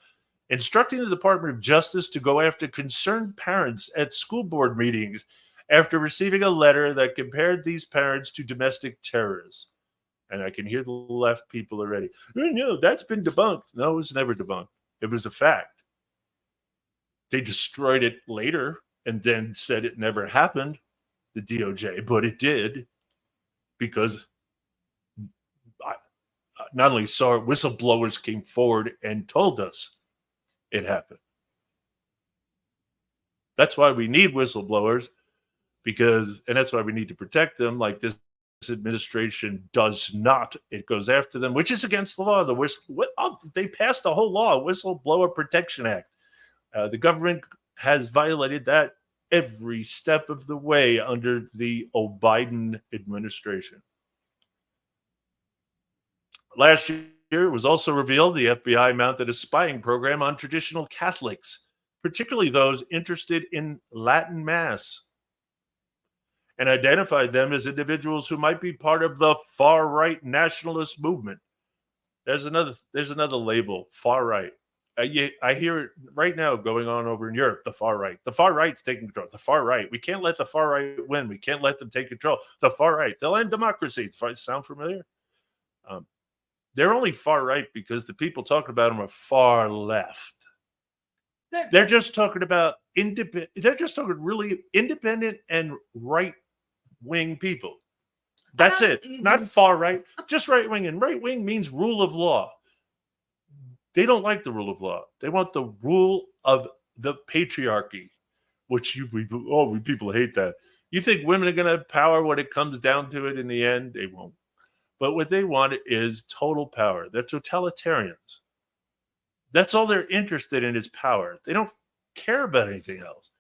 instructing the Department of Justice to go after concerned parents at school board meetings after receiving a letter that compared these parents to domestic terrorists. And I can hear the left people already. Oh, no, that's been debunked. No, it was never debunked. It was a fact. They destroyed it later and then said it never happened, the DOJ, but it did, because not only saw it, whistleblowers came forward and told us it happened. That's why we need whistleblowers, and that's why we need to protect them, like this administration does not. It goes after them, which is against the law. They passed a whole law, Whistleblower Protection Act. The government has violated that every step of the way under the Biden administration. Last year, it was also revealed the FBI mounted a spying program on traditional Catholics, particularly those interested in Latin Mass, and identified them as individuals who might be part of the far-right nationalist movement. There's another label, far-right. I hear it right now going on over in Europe, the far right. The far right's taking control. The far right. We can't let the far right win. We can't let them take control. The far right. They'll end democracy. Sound familiar? They're only far right because the people talking about them are far left. They're just talking about independent. They're just talking really independent and right-wing people. That's it. Not far right, just right-wing. And right-wing means rule of law. They don't like the rule of law. They want the rule of the patriarchy, which we people hate that. You think women are going to have power when it comes down to it in the end? They won't. But what they want is total power. They're totalitarians. That's all they're interested in is power. They don't care about anything else.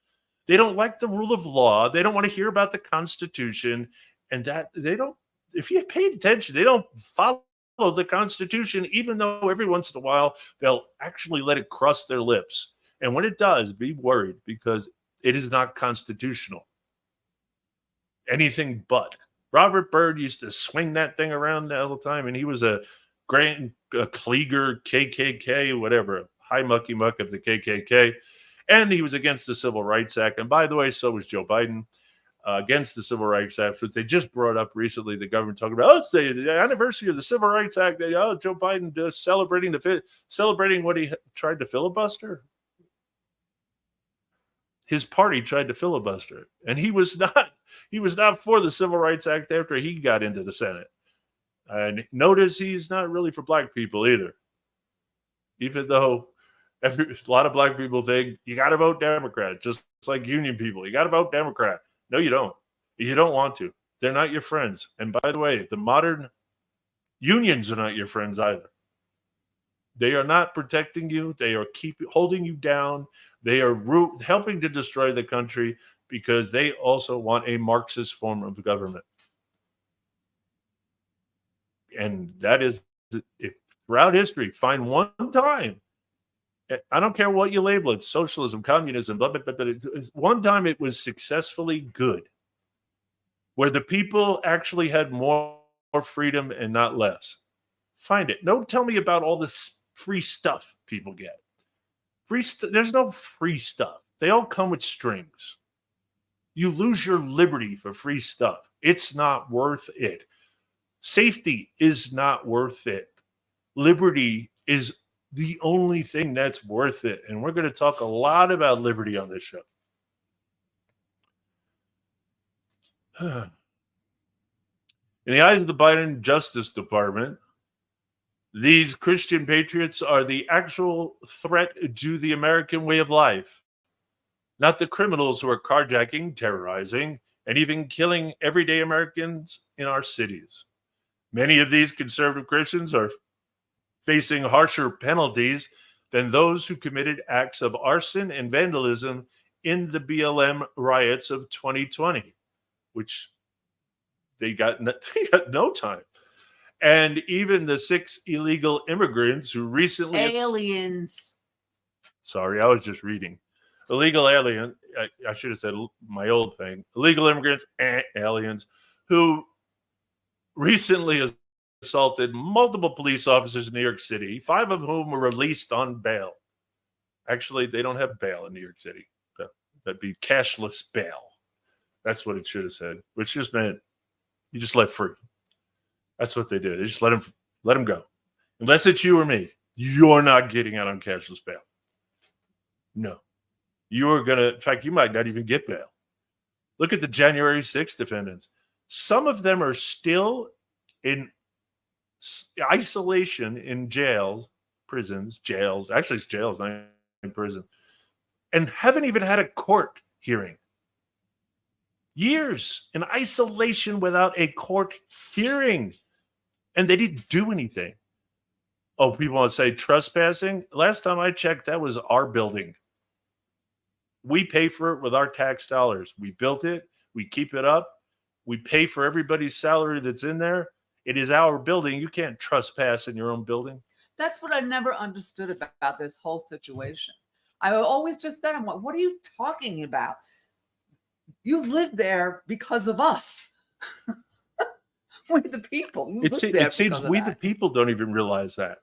They don't like the rule of law. They don't want to hear about the Constitution. And that they don't, if you paid attention, they don't follow the Constitution, even though every once in a while they'll actually let it cross their lips. And when it does, be worried, because it is not constitutional. Anything but. Robert Byrd used to swing that thing around all the time, and he was a Klieger, KKK, whatever, high mucky muck of the KKK. And he was against the Civil Rights Act. And by the way, so was Joe Biden. Against the Civil Rights Act, which they just brought up recently. The government talking about, it's the anniversary of the Civil Rights Act. Joe Biden does celebrating what he tried to filibuster. His party tried to filibuster, and he was not for the Civil Rights Act after he got into the Senate. And notice he's not really for black people either, even though a lot of black people think you got to vote Democrat, just like union people. You got to vote Democrat. No, you don't. You don't want to. They're not your friends. And by the way, the modern unions are not your friends either. They are not protecting you. They are holding you down. They are helping to destroy the country because they also want a Marxist form of government. And that is, throughout history, find one time. I don't care what you label it, socialism, communism, blah, blah, blah, blah. One time it was successfully good, where the people actually had more freedom and not less. Find it. Don't tell me about all this free stuff people get. There's no free stuff. They all come with strings. You lose your liberty for free stuff. It's not worth it. Safety is not worth it. Liberty is the only thing that's worth it. And we're going to talk a lot about liberty on this show. In the eyes of the Biden Justice Department, these Christian patriots are the actual threat to the American way of life, not the criminals who are carjacking, terrorizing, and even killing everyday Americans in our cities. Many of these conservative Christians are facing harsher penalties than those who committed acts of arson and vandalism in the BLM riots of 2020, which they got no time. And even the 6 illegal immigrants who recently... Aliens. Sorry, I was just reading. Illegal alien, I should have said my old thing. Illegal immigrants, aliens, who recently assaulted multiple police officers in New York City, 5 of whom were released on bail. Actually, they don't have bail in New York City. That'd be cashless bail. That's what it should have said, which just meant you just let free. That's what they do. They just let them go. Unless it's you or me, you're not getting out on cashless bail. No. You are going to, in fact, you might not even get bail. Look at the January 6th defendants. Some of them are still in isolation in jails, prisons, jails. Actually, it's jails, not in prison. And haven't even had a court hearing. Years in isolation without a court hearing. And they didn't do anything. Oh, people want to say trespassing? Last time I checked, that was our building. We pay for it with our tax dollars. We built it. We keep it up. We pay for everybody's salary that's in there. It is our building. You can't trespass in your own building. That's what I never understood about this whole situation. I always just said, I'm like, what are you talking about? You live there because of us. We're the people. It seems we the people don't even realize that.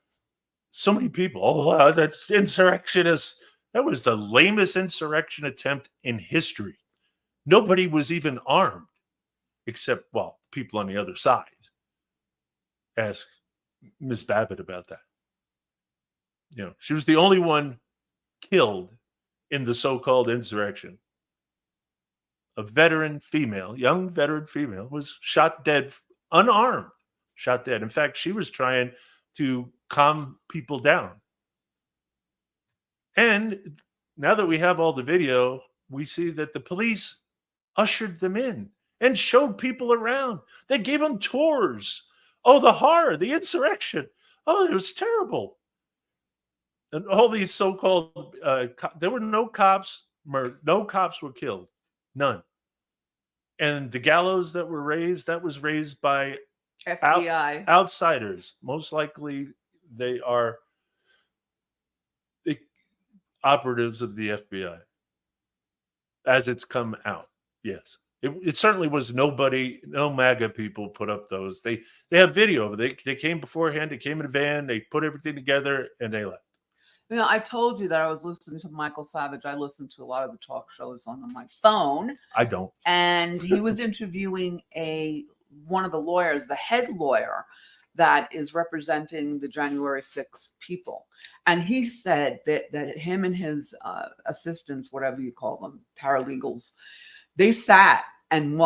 So many people, oh, wow, that's insurrectionists. That was the lamest insurrection attempt in history. Nobody was even armed, except, well, people on the other side. Ask Miss Babbitt about that. You know, she was the only one killed in the so-called insurrection. A veteran female, young veteran female, was shot dead, unarmed, shot dead. In fact, she was trying to calm people down. And now that we have all the video, we see that the police ushered them in and showed people around. They gave them tours. Oh, the horror, the insurrection. Oh, it was terrible. And all these so-called, there were no cops. No cops were killed. None. And the gallows that were raised, that was raised by FBI outsiders. Most likely they are the operatives of the FBI as it's come out. Yes. It certainly was nobody, no MAGA people put up those. They have video of it. They came beforehand. They came in a van. They put everything together and they left. You know, I told you that I was listening to Michael Savage. I listen to a lot of the talk shows on my phone. I don't. And he was interviewing one of the lawyers, the head lawyer that is representing the January 6th people. And he said that him and his assistants, whatever you call them, paralegals, they sat and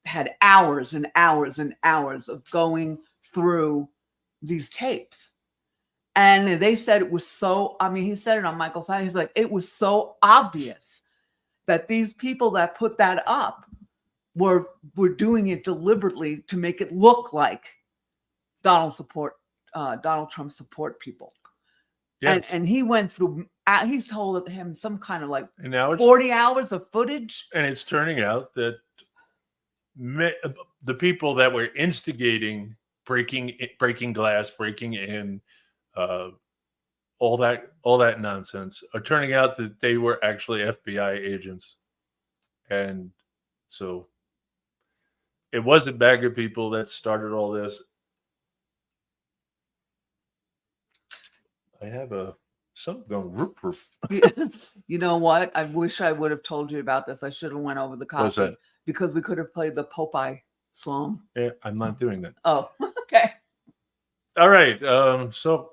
had hours and hours and hours of going through these tapes. And they said it was so, I mean, he said it on Michael's side. He's like, it was so obvious that these people that put that up were doing it deliberately to make it look like Donald Trump support people. Yes. And he went through, he's told him some kind of like 40 hours of footage. And it's turning out that the people that were instigating breaking glass, breaking in, all that nonsense are turning out that they were actually FBI agents. And so it wasn't MAGA people that started all this. I have something going roof roof. You know what? I wish I would have told you about this. I should have went over the copy. What's that? Because we could have played the Popeye Sloan. I'm not doing that. Oh, okay. All right. So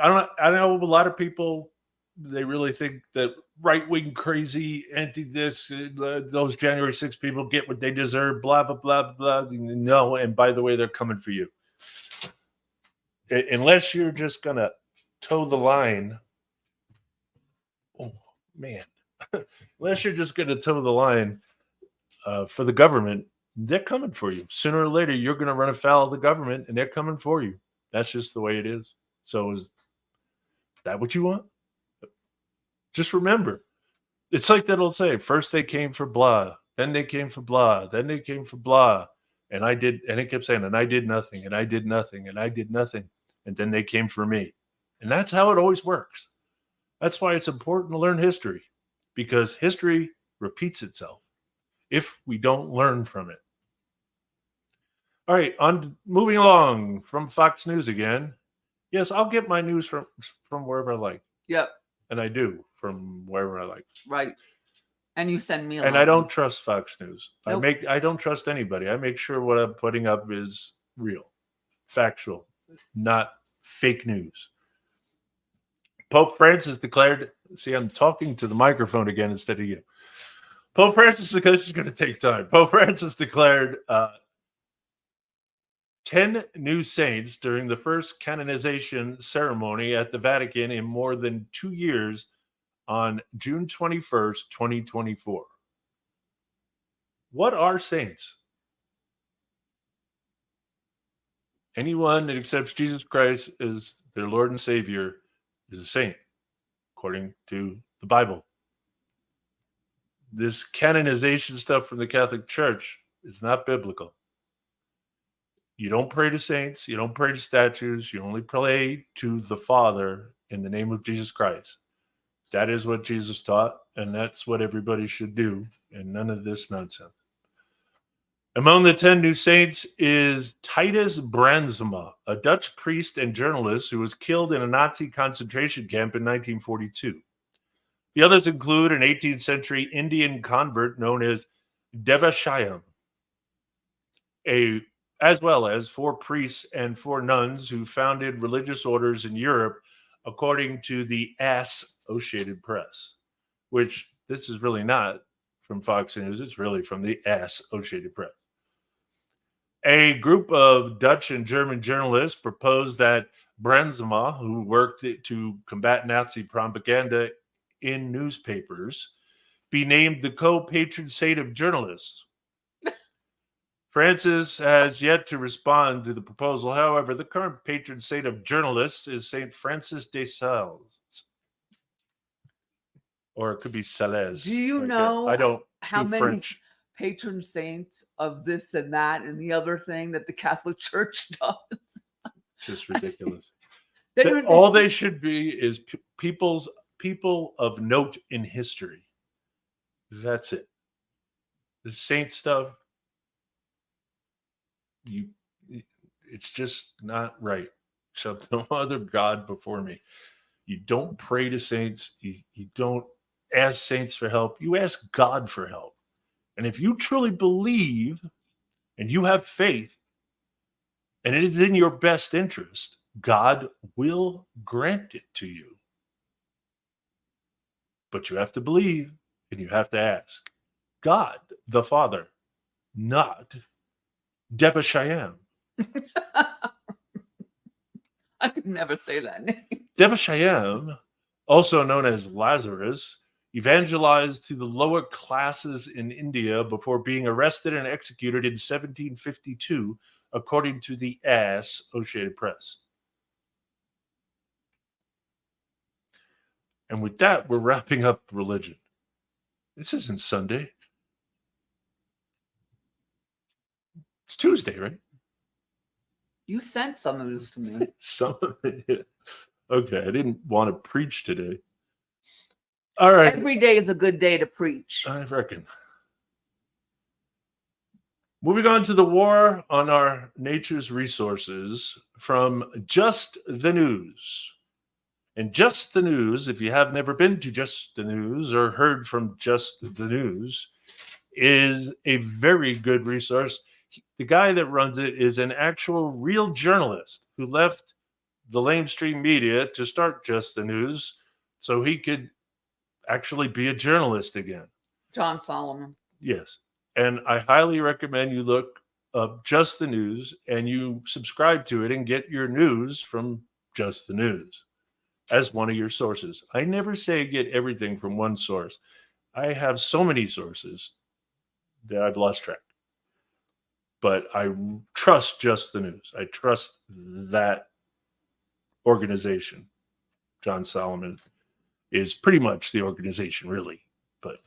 I know a lot of people, they really think that right-wing crazy anti this, those January 6 people get what they deserve, blah, blah, blah, blah. No, and by the way, they're coming for you. Unless you're just going to toe the line. Oh, man. Unless you're just going to toe the line for the government, they're coming for you. Sooner or later, you're going to run afoul of the government, and they're coming for you. That's just the way it is. So is that what you want? Just remember, it's like that old saying, first they came for blah, then they came for blah, then they came for blah. And it kept saying, and I did nothing, and I did nothing, and I did nothing. And then they came for me. And that's how it always works. That's why it's important to learn history, because history repeats itself if we don't learn from it. All right, moving along from Fox News again. Yes, I'll get my news from wherever I like. Yep. And I do from wherever I like. Right. And you send me a And I don't trust Fox News. Nope. I don't trust anybody. I make sure what I'm putting up is real, factual, not fake news. Pope Francis declared, see, I'm talking to the microphone again instead of you. Pope Francis, this is going to take time. Pope Francis declared 10 new saints during the first canonization ceremony at the Vatican in more than 2 years on June 21st, 2024. What are saints? Anyone that accepts Jesus Christ as their Lord and Savior is a saint, according to the Bible. This canonization stuff from the Catholic Church is not biblical. You don't pray to saints. You don't pray to statues. You only pray to the Father in the name of Jesus Christ. That is what Jesus taught, and that's what everybody should do, and none of this nonsense. Among the 10 new saints is Titus Brandsma, a Dutch priest and journalist who was killed in a Nazi concentration camp in 1942. The others include an 18th century Indian convert known as Devashayam, as well as 4 priests and 4 nuns who founded religious orders in Europe, according to the Associated Press, which this is really not from Fox News. It's really from the Associated Press. A group of Dutch and German journalists proposed that Brandsma, who worked to combat Nazi propaganda in newspapers, be named the co-patron saint of journalists. Francis has yet to respond to the proposal. However, the current patron saint of journalists is Saint Francis de Sales. Or it could be Sales. Do you know I don't how do many French. patron saints of this and that and the other thing that the Catholic Church does? Just ridiculous. They All they should be is people of note in history. That's it. The saint stuff, it's just not right. Shove no other God before me. You don't pray to saints. You don't ask saints for help. You ask God for help. And if you truly believe and you have faith and it is in your best interest, God will grant it to you. But you have to believe and you have to ask. God, the Father, not Devashayam. I could never say that name. Devashayam, also known as Lazarus, evangelized to the lower classes in India before being arrested and executed in 1752, according to the Associated Press. And with that, we're wrapping up religion. This isn't Sunday. It's Tuesday, right? You sent some of this to me. Some of it. Okay, I didn't want to preach today. All right. Every day is a good day to preach. I reckon. Moving on to the war on our nature's resources from Just the News. And Just the News, if you have never been to Just the News or heard from Just the News, is a very good resource. The guy that runs it is an actual real journalist who left the lamestream media to start Just the News so he could actually be a journalist again. John Solomon. Yes. And I highly recommend you look up Just the News and you subscribe to it and get your news from Just the News as one of your sources. I never say get everything from one source. I have so many sources that I've lost track. But I trust Just the News. I trust that organization. John Solomon is pretty much the organization, really. But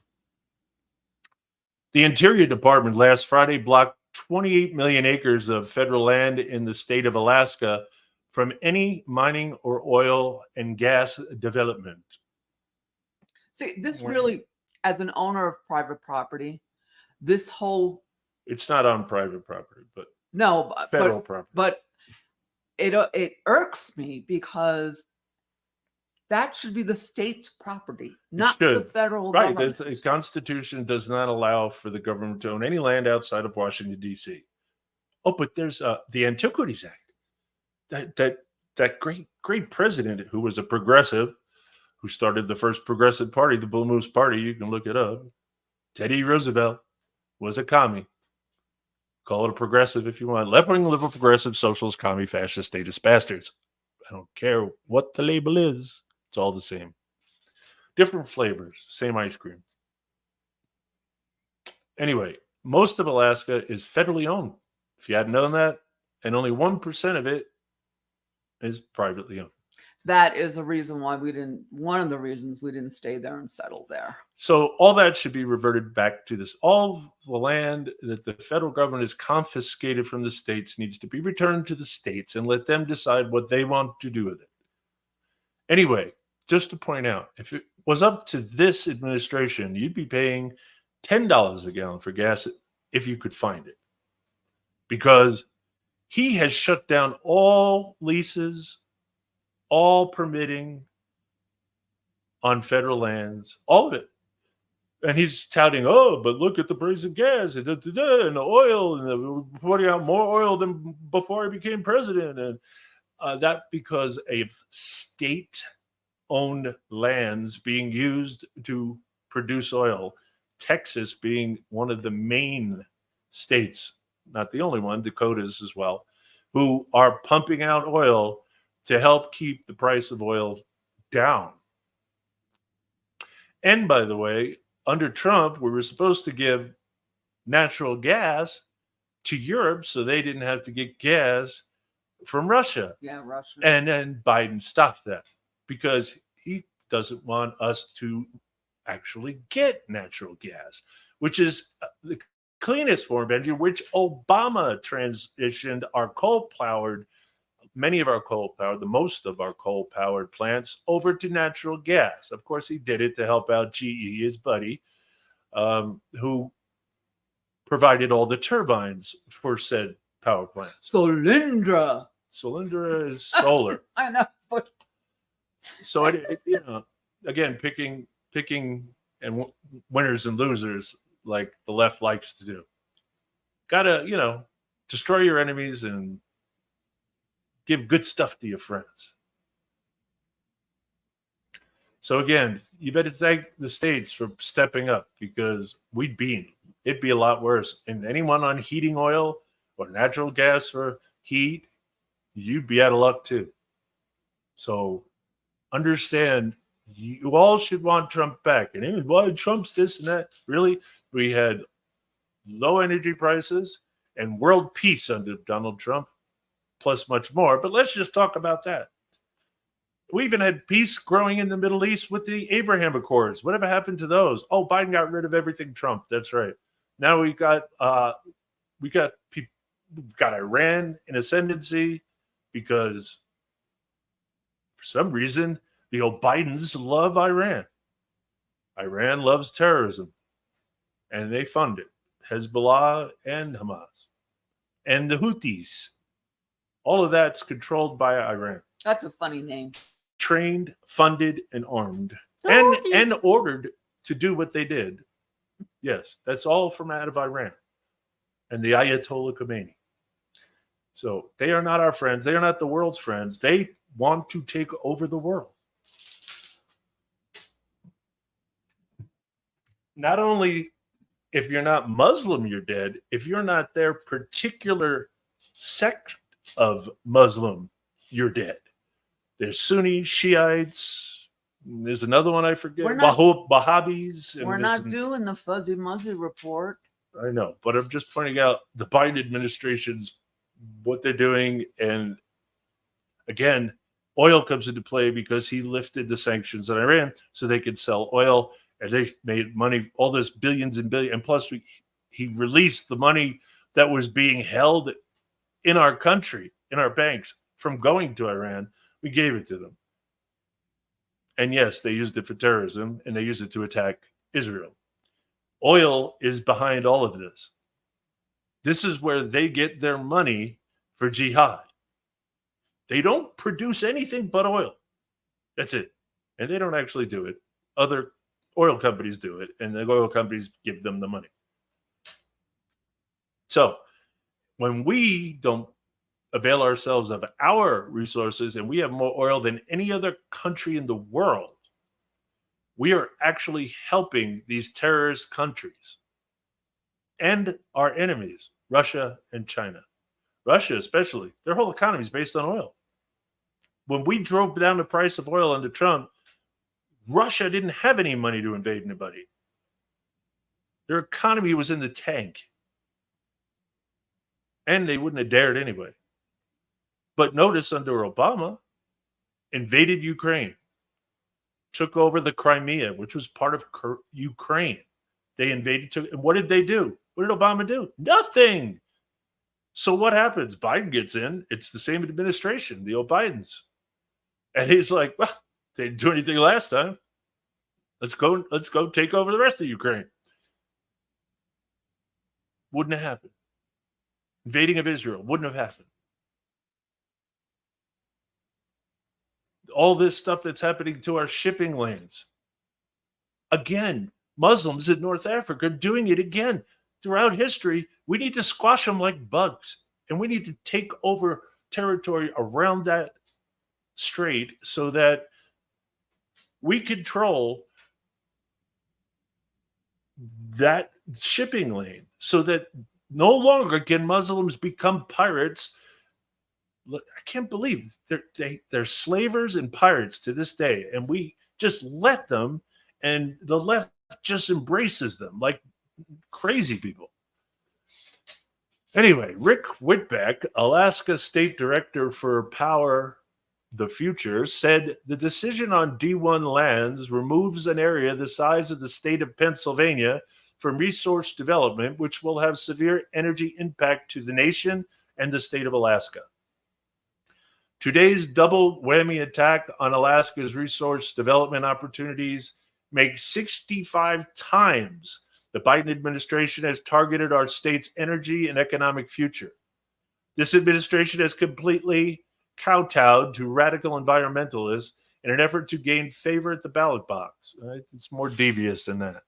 the Interior Department last Friday blocked 28 million acres of federal land in the state of Alaska from any mining or oil and gas development. See, this really, as an owner of private property, this whole It's not on private property, but no, federal property. But it irks me because that should be the state's property, not the federal right. government. The Constitution does not allow for the government to own any land outside of Washington, D.C. Oh, but there's the Antiquities Act. That great president who was a progressive, who started the first progressive party, the Bull Moose Party. You can look it up. Teddy Roosevelt was a commie. Call it a progressive if you want. Left-wing, liberal, progressive, socialist, commie, fascist, statist bastards. I don't care what the label is. It's all the same. Different flavors, same ice cream. Anyway, most of Alaska is federally owned. If you hadn't known that, and only 1% of it is privately owned. That is a reason why one of the reasons we didn't stay there and settle there. So all that should be reverted back to this. All the land that the federal government has confiscated from the states needs to be returned to the states and let them decide what they want to do with it. Anyway, just to point out, if it was up to this administration, you'd be paying $10 a gallon for gas if you could find it. Because he has shut down all leases, all permitting on federal lands, all of it. And he's touting, oh, but look at the price of gas and the oil, and we're putting out more oil than before I became president. And that because of state-owned lands being used to produce oil, Texas being one of the main states, not the only one, Dakotas as well, who are pumping out oil to help keep the price of oil down. And by the way, under Trump, we were supposed to give natural gas to Europe so they didn't have to get gas from Russia. Yeah, Russia. And then Biden stopped that because he doesn't want us to actually get natural gas, which is the cleanest form of energy, which Obama transitioned our coal-powered, the most of our coal-powered plants over to natural gas. Of course, he did it to help out GE, his buddy, who provided all the turbines for said power plants. Solyndra is solar. I know. But So, again, picking and winners and losers like the left likes to do. Gotta, destroy your enemies and give good stuff to your friends. So again, you better thank the states for stepping up because it'd be a lot worse. And anyone on heating oil or natural gas for heat, you'd be out of luck too. So understand, you all should want Trump back. And why Trump's this and that? Really, we had low energy prices and world peace under Donald Trump, plus much more. But let's just talk about that. We even had peace growing in the Middle East with the Abraham Accords. Whatever happened to those? Oh, Biden got rid of everything Trump. That's right. Now we've got Iran in ascendancy because for some reason the Bidens love Iran. Iran loves terrorism, and they fund it. Hezbollah and Hamas and the Houthis. All of that's controlled by Iran. that's a funny name. Trained, funded, and armed, and ordered to do what they did. Yes, that's all from out of Iran and the Ayatollah Khomeini. So they are not our friends. They are not the world's friends. They want to take over the world. Not only if you're not Muslim, you're dead. If you're not their particular sect of Muslim, you're dead. There's Sunni, Shiites. There's another one I forget. Wahhabis. We're not doing the fuzzy muzzy report. I know, but I'm just pointing out the Biden administration's what they're doing. And again, oil comes into play because he lifted the sanctions on Iran so they could sell oil. And they made money, all this billions and billions. And plus, he released the money that was being held in our country, in our banks, from going to Iran. We gave it to them. And yes, they used it for terrorism, and they used it to attack Israel. Oil is behind all of this. This is where they get their money for jihad. They don't produce anything but oil. That's it. And they don't actually do it. Other oil companies do it, and the oil companies give them the money. So when we don't avail ourselves of our resources and we have more oil than any other country in the world, we are actually helping these terrorist countries and our enemies, Russia and China. Russia especially, their whole economy is based on oil. When we drove down the price of oil under Trump, Russia didn't have any money to invade anybody. Their economy was in the tank. And they wouldn't have dared anyway. But notice under Obama, invaded Ukraine, took over the Crimea, which was part of Ukraine. They invaded, and what did they do? What did Obama do? Nothing. So what happens? Biden gets in. It's the same administration, the old Bidens. And he's like, well, they didn't do anything last time. Let's go take over the rest of Ukraine. Wouldn't have happened. Invading of Israel wouldn't have happened. All this stuff that's happening to our shipping lanes. Again, Muslims in North Africa are doing it again. Throughout history, we need to squash them like bugs. And we need to take over territory around that strait so that we control that shipping lane so that no longer can Muslims become pirates. Look, I can't believe they're slavers and pirates to this day, and we just let them, and the left just embraces them like crazy people. Anyway, Rick Whitbeck, Alaska State Director for Power the Future, said the decision on D1 lands removes an area the size of the state of Pennsylvania from resource development, which will have severe energy impact to the nation and the state of Alaska. Today's double whammy attack on Alaska's resource development opportunities makes 65 times the Biden administration has targeted our state's energy and economic future. This administration has completely kowtowed to radical environmentalists in an effort to gain favor at the ballot box. It's more devious than that.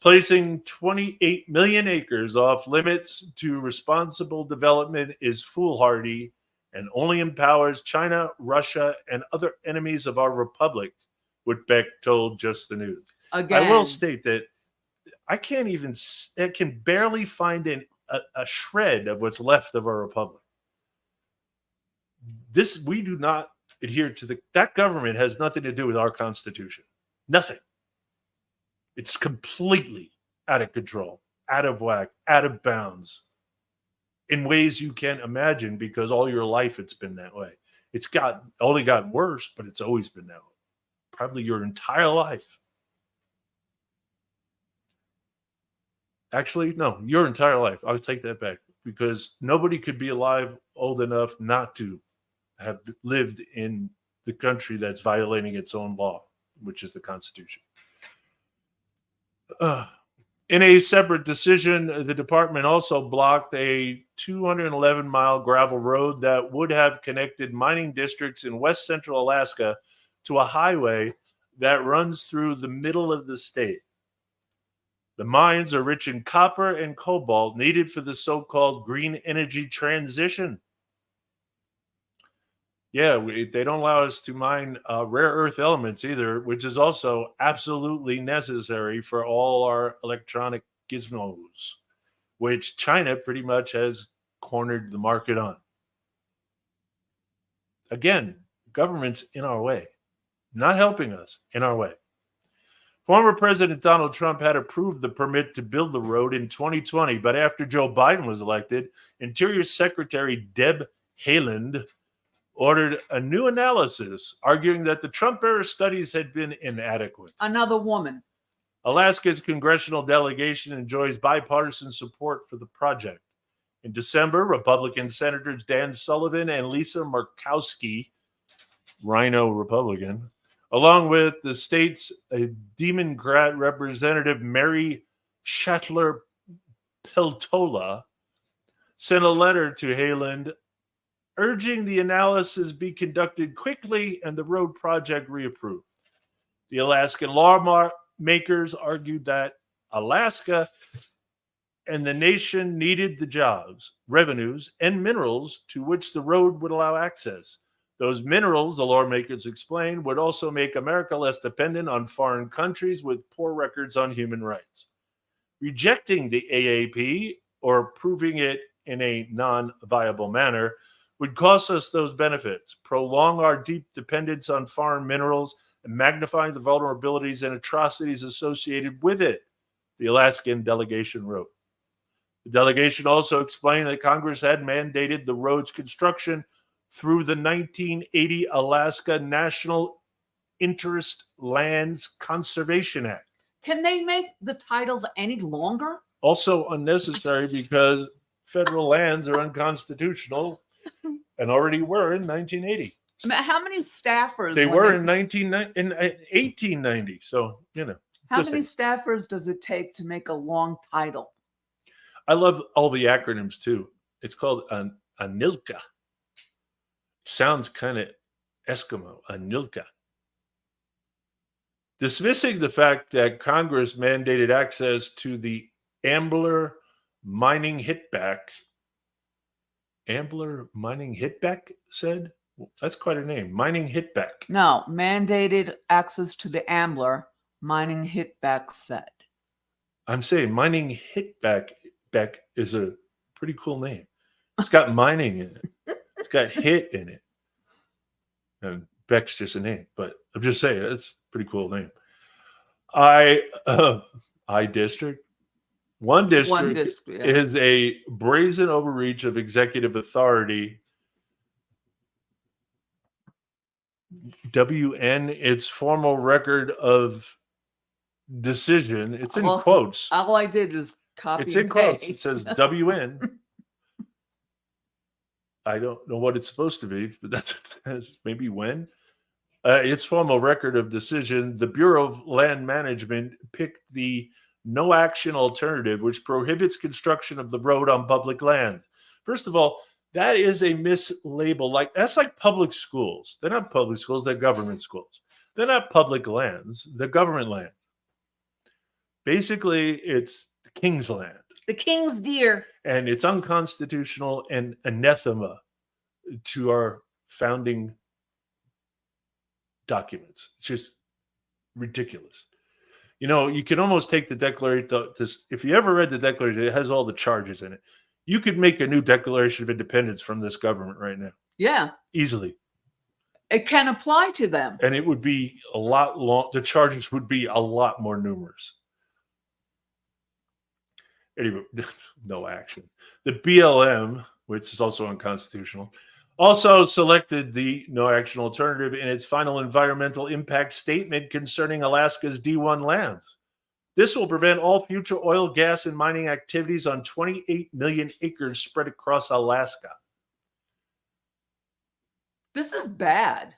Placing 28 million acres off limits to responsible development is foolhardy and only empowers China, Russia, and other enemies of our republic, Whitbeck told Just the News. Again, I will state that I can barely find a shred of what's left of our republic. We do not adhere to that government has nothing to do with our Constitution. Nothing. It's completely out of control, out of whack, out of bounds in ways you can't imagine because all your life it's been that way. It's only gotten worse, but it's always been that way. Probably your entire life. Actually, no, your entire life. I'll take that back because nobody could be alive old enough not to have lived in the country that's violating its own law, which is the Constitution. In a separate decision, the department also blocked a 211-mile gravel road that would have connected mining districts in west central Alaska to a highway that runs through the middle of the state. The mines are rich in copper and cobalt needed for the so-called green energy transition. Yeah, they don't allow us to mine rare earth elements either, which is also absolutely necessary for all our electronic gizmos, which China pretty much has cornered the market on. Again, government's in our way, not helping us, in our way. Former President Donald Trump had approved the permit to build the road in 2020, but after Joe Biden was elected, Interior Secretary Deb Haaland ordered a new analysis, arguing that the Trump-era studies had been inadequate. Another woman. Alaska's congressional delegation enjoys bipartisan support for the project. In December, Republican Senators Dan Sullivan and Lisa Murkowski, Rhino Republican, along with the state's Democrat Representative Mary Shatler Peltola, sent a letter to Haaland urging the analysis be conducted quickly and the road project reapproved. The Alaskan lawmakers argued that Alaska and the nation needed the jobs, revenues, and minerals to which the road would allow access. Those minerals, the lawmakers explained, would also make America less dependent on foreign countries with poor records on human rights. Rejecting the AAP or approving it in a non-viable manner would cost us those benefits, prolong our deep dependence on foreign minerals, and magnify the vulnerabilities and atrocities associated with it, the Alaskan delegation wrote. The delegation also explained that Congress had mandated the road's construction through the 1980 Alaska National Interest Lands Conservation Act. Can they make the titles any longer? Also unnecessary because federal lands are unconstitutional and already were in 1980. I mean, how many staffers? They were in 1890. So, you know. How many staffers does it take to make a long title? I love all the acronyms too. It's called ANILCA. Sounds kind of Eskimo, ANILCA. Dismissing the fact that Congress mandated access to the Ambler mining hitback. Ambler mining hitback said? Well, that's quite a name. Mining hitback. No, mandated access to the Ambler, mining hitback said. I'm saying mining hitback is a pretty cool name. It's got mining in it. It's got hit in it. And Beck's just a name, but I'm just saying it's a pretty cool name. I district. One district yeah. is a brazen overreach of executive authority. WN, its formal record of decision. It's in quotes. All I did is copy. It's in quotes. It says WN. I don't know what it's supposed to be, but that's maybe when. Its formal record of decision, the Bureau of Land Management picked the no action alternative, which prohibits construction of the road on public lands. First of all, that is a mislabel. That's like public schools. They're not public schools, they're government schools. They're not public lands, they're government land. Basically, it's the king's land. The king's deer. And it's unconstitutional and anathema to our founding documents. It's just ridiculous. You know, you can almost take the Declaration. If you ever read the Declaration, it has all the charges in it. You could make a new Declaration of Independence from this government right now. Yeah. Easily. It can apply to them. And it would be a lot long. The charges would be a lot more numerous. Anyway, no action. The BLM, which is also unconstitutional, also selected the no action alternative in its final environmental impact statement concerning Alaska's D1 lands. This will prevent all future oil, gas, and mining activities on 28 million acres spread across Alaska. This is bad.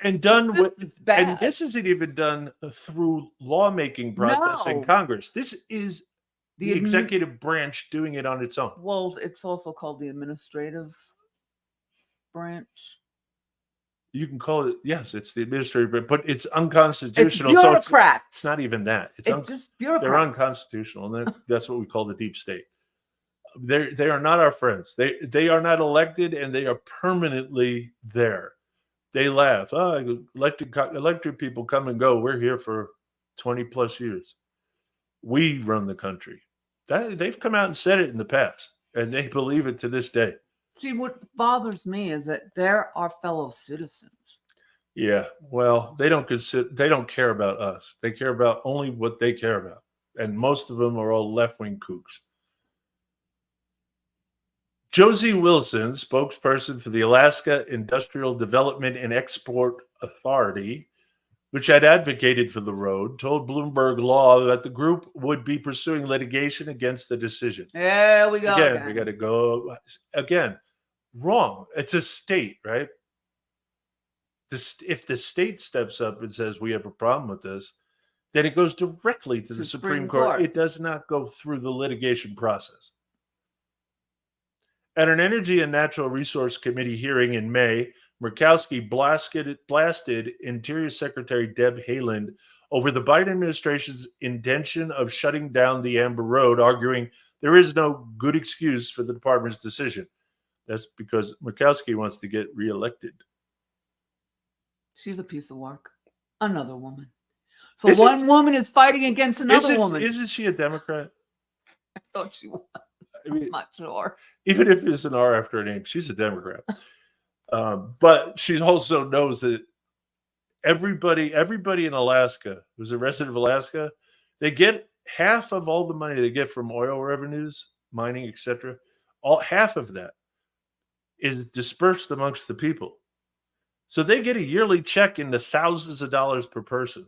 And done with, it's bad. And this isn't even done through lawmaking process in Congress. This is the executive branch doing it on its own. Well, it's also called the administrative branch. You can call it, yes, it's the administrative, but it's It's unconstitutional. So it's bureaucrats. not even that. It's just They're bureaucrats. unconstitutional, and that's what we call the deep state. They are not our friends. They are not elected, and they are permanently there. They laugh. Oh, elected people come and go. We're here for 20 plus years. We run the country. They've come out and said it in the past, and they believe it to this day. See, what bothers me is that they're our fellow citizens. Yeah, well, they don't care about us. They care about only what they care about, and most of them are all left-wing kooks. Josie Wilson, spokesperson for the Alaska Industrial Development and Export Authority, which had advocated for the road, told Bloomberg Law that the group would be pursuing litigation against the decision. There we go. Again, we got to go again. Wrong. It's a state, right? If the state steps up and says we have a problem with this, then it goes directly to the Supreme Court. It does not go through the litigation process. At an Energy and Natural Resource Committee hearing in May, Murkowski blasted Interior Secretary Deb Haaland over the Biden administration's intention of shutting down the Amber Road, arguing there is no good excuse for the department's decision. That's because Murkowski wants to get reelected. She's a piece of work. Another woman. So one woman is fighting against another woman. Isn't she a Democrat? I thought she was. I mean, I'm not sure. Even if it's an R after her name, she's a Democrat. But she also knows that everybody in Alaska who's a resident of Alaska, they get half of all the money they get from oil revenues, mining, etc. Half of that is dispersed amongst the people. So they get a yearly check in the thousands of dollars per person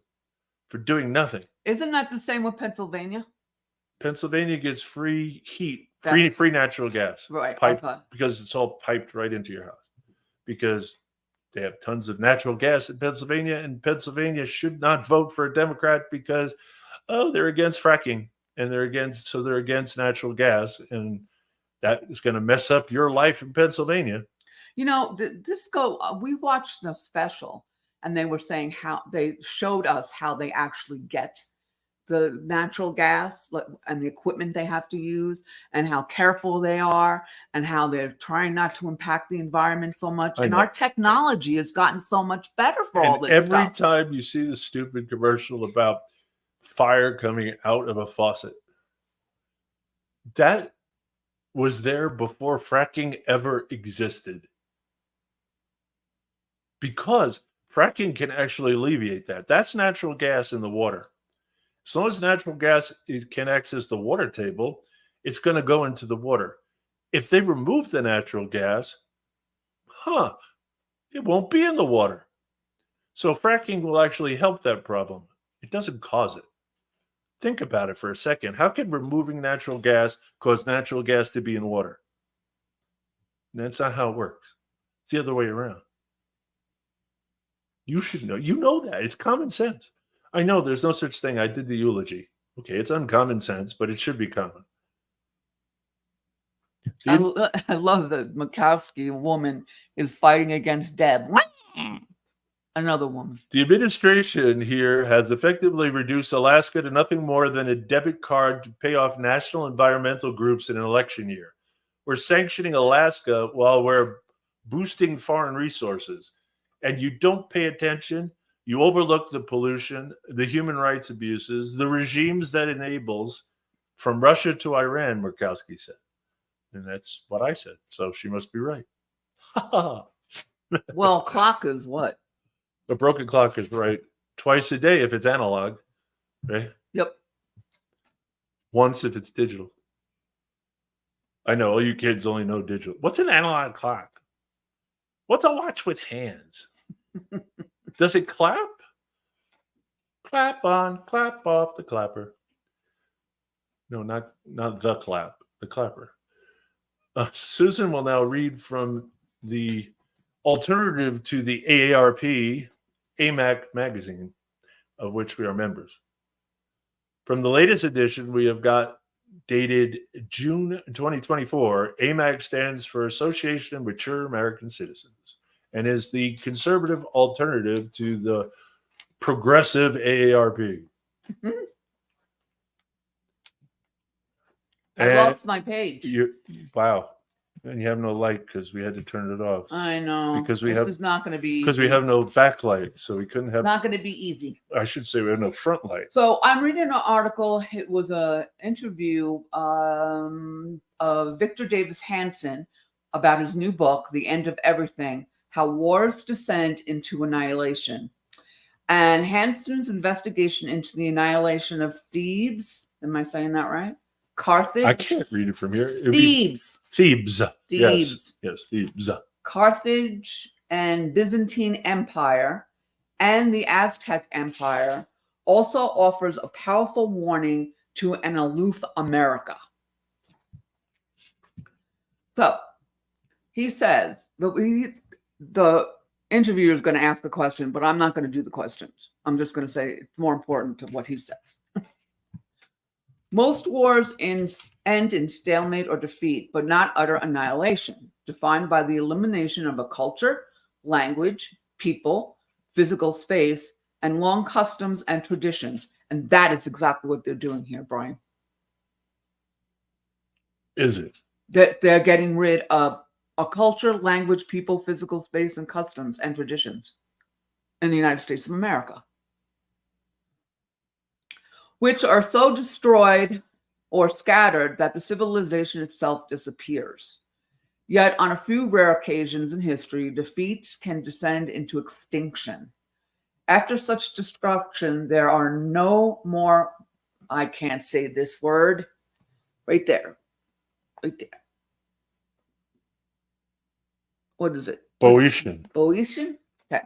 for doing nothing. Isn't that the same with Pennsylvania? Pennsylvania gets free heat, free natural gas, right? Piped, because it's all piped right into your house. Because they have tons of natural gas in Pennsylvania, and Pennsylvania should not vote for a Democrat because they're against fracking and they're against natural gas, and that is going to mess up your life in Pennsylvania. You know, we watched a special, and they were saying how they showed us how they actually get the natural gas and the equipment they have to use, and how careful they are, and how they're trying not to impact the environment so much. And our technology has gotten so much better for all this every stuff. Time you see the stupid commercial about fire coming out of a faucet, that was there before fracking ever existed. Because fracking can actually alleviate that. That's natural gas in the water. As long as natural gas can access the water table, it's going to go into the water. If they remove the natural gas, it won't be in the water. So fracking will actually help that problem. It doesn't cause it. Think about it for a second. How can removing natural gas cause natural gas to be in water? That's not how it works. It's the other way around. You should know. You know that. It's common sense. I know there's no such thing. I did the eulogy. Okay, it's uncommon sense, but it should be common. I love that Murkowski woman is fighting against Deb. Another woman. The administration here has effectively reduced Alaska to nothing more than a debit card to pay off national environmental groups in an election year. We're sanctioning Alaska while we're boosting foreign resources. And you don't pay attention. You overlook the pollution, the human rights abuses, the regimes that enables, from Russia to Iran, Murkowski said. And that's what I said. So she must be right. Well, clock is what? A broken clock is right twice a day if it's analog, right? Yep. Once if it's digital. I know all you kids only know digital. What's an analog clock? What's a watch with hands? Does it clap? Clap on, clap off the clapper. No, not the clap, the clapper. Susan will now read from the alternative to the AARP, AMAC magazine, of which we are members. From the latest edition, we have got dated June 2024. AMAC stands for Association of Mature American Citizens. and is the conservative alternative to the progressive AARP. I lost my page. Wow. And you have no light because we had to turn it off. I know. Because It's not going to be because we have no backlight, so we couldn't have. It's not going to be easy. I should say we have no front light. So I'm reading an article. It was an interview of Victor Davis Hanson about his new book, The End of Everything: How Wars Descend into Annihilation. And Hanson's investigation into the annihilation of Thebes. Am I saying that right? Carthage. I can't read it from here. Thebes. Thebes. Thebes. Yes, Thebes. Carthage and Byzantine Empire and the Aztec Empire also offers a powerful warning to an aloof America. So he says, the interviewer is going to ask a question, but I'm not going to do the questions. I'm just going to say it's more important to what he says. Most wars end in stalemate or defeat, but not utter annihilation, defined by the elimination of a culture, language, people, physical space, and long customs and traditions. And that is exactly what they're doing here, Brian. Is it? That they're getting rid of a culture, language, people, physical space, and customs and traditions in the United States of America, which are so destroyed or scattered that the civilization itself disappears. Yet, on a few rare occasions in history, defeats can descend into extinction. After such destruction, there are no more, I can't say this word, right there. What is it? Boeotian. Boeotian? Okay.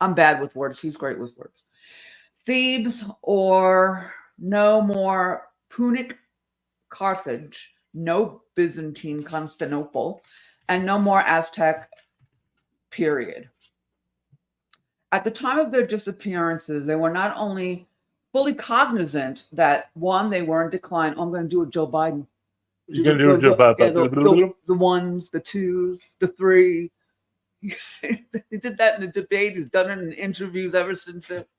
I'm bad with words. He's great with words. Thebes, or no more Punic Carthage, no Byzantine Constantinople, and no more Aztec period. At the time of their disappearances, they were not only fully cognizant that, one, they were in decline. Oh, I'm going to do a Joe Biden. You're going to do a Joe Biden. The ones, the twos, the three. He did that in the debate. He's done it in interviews ever since it.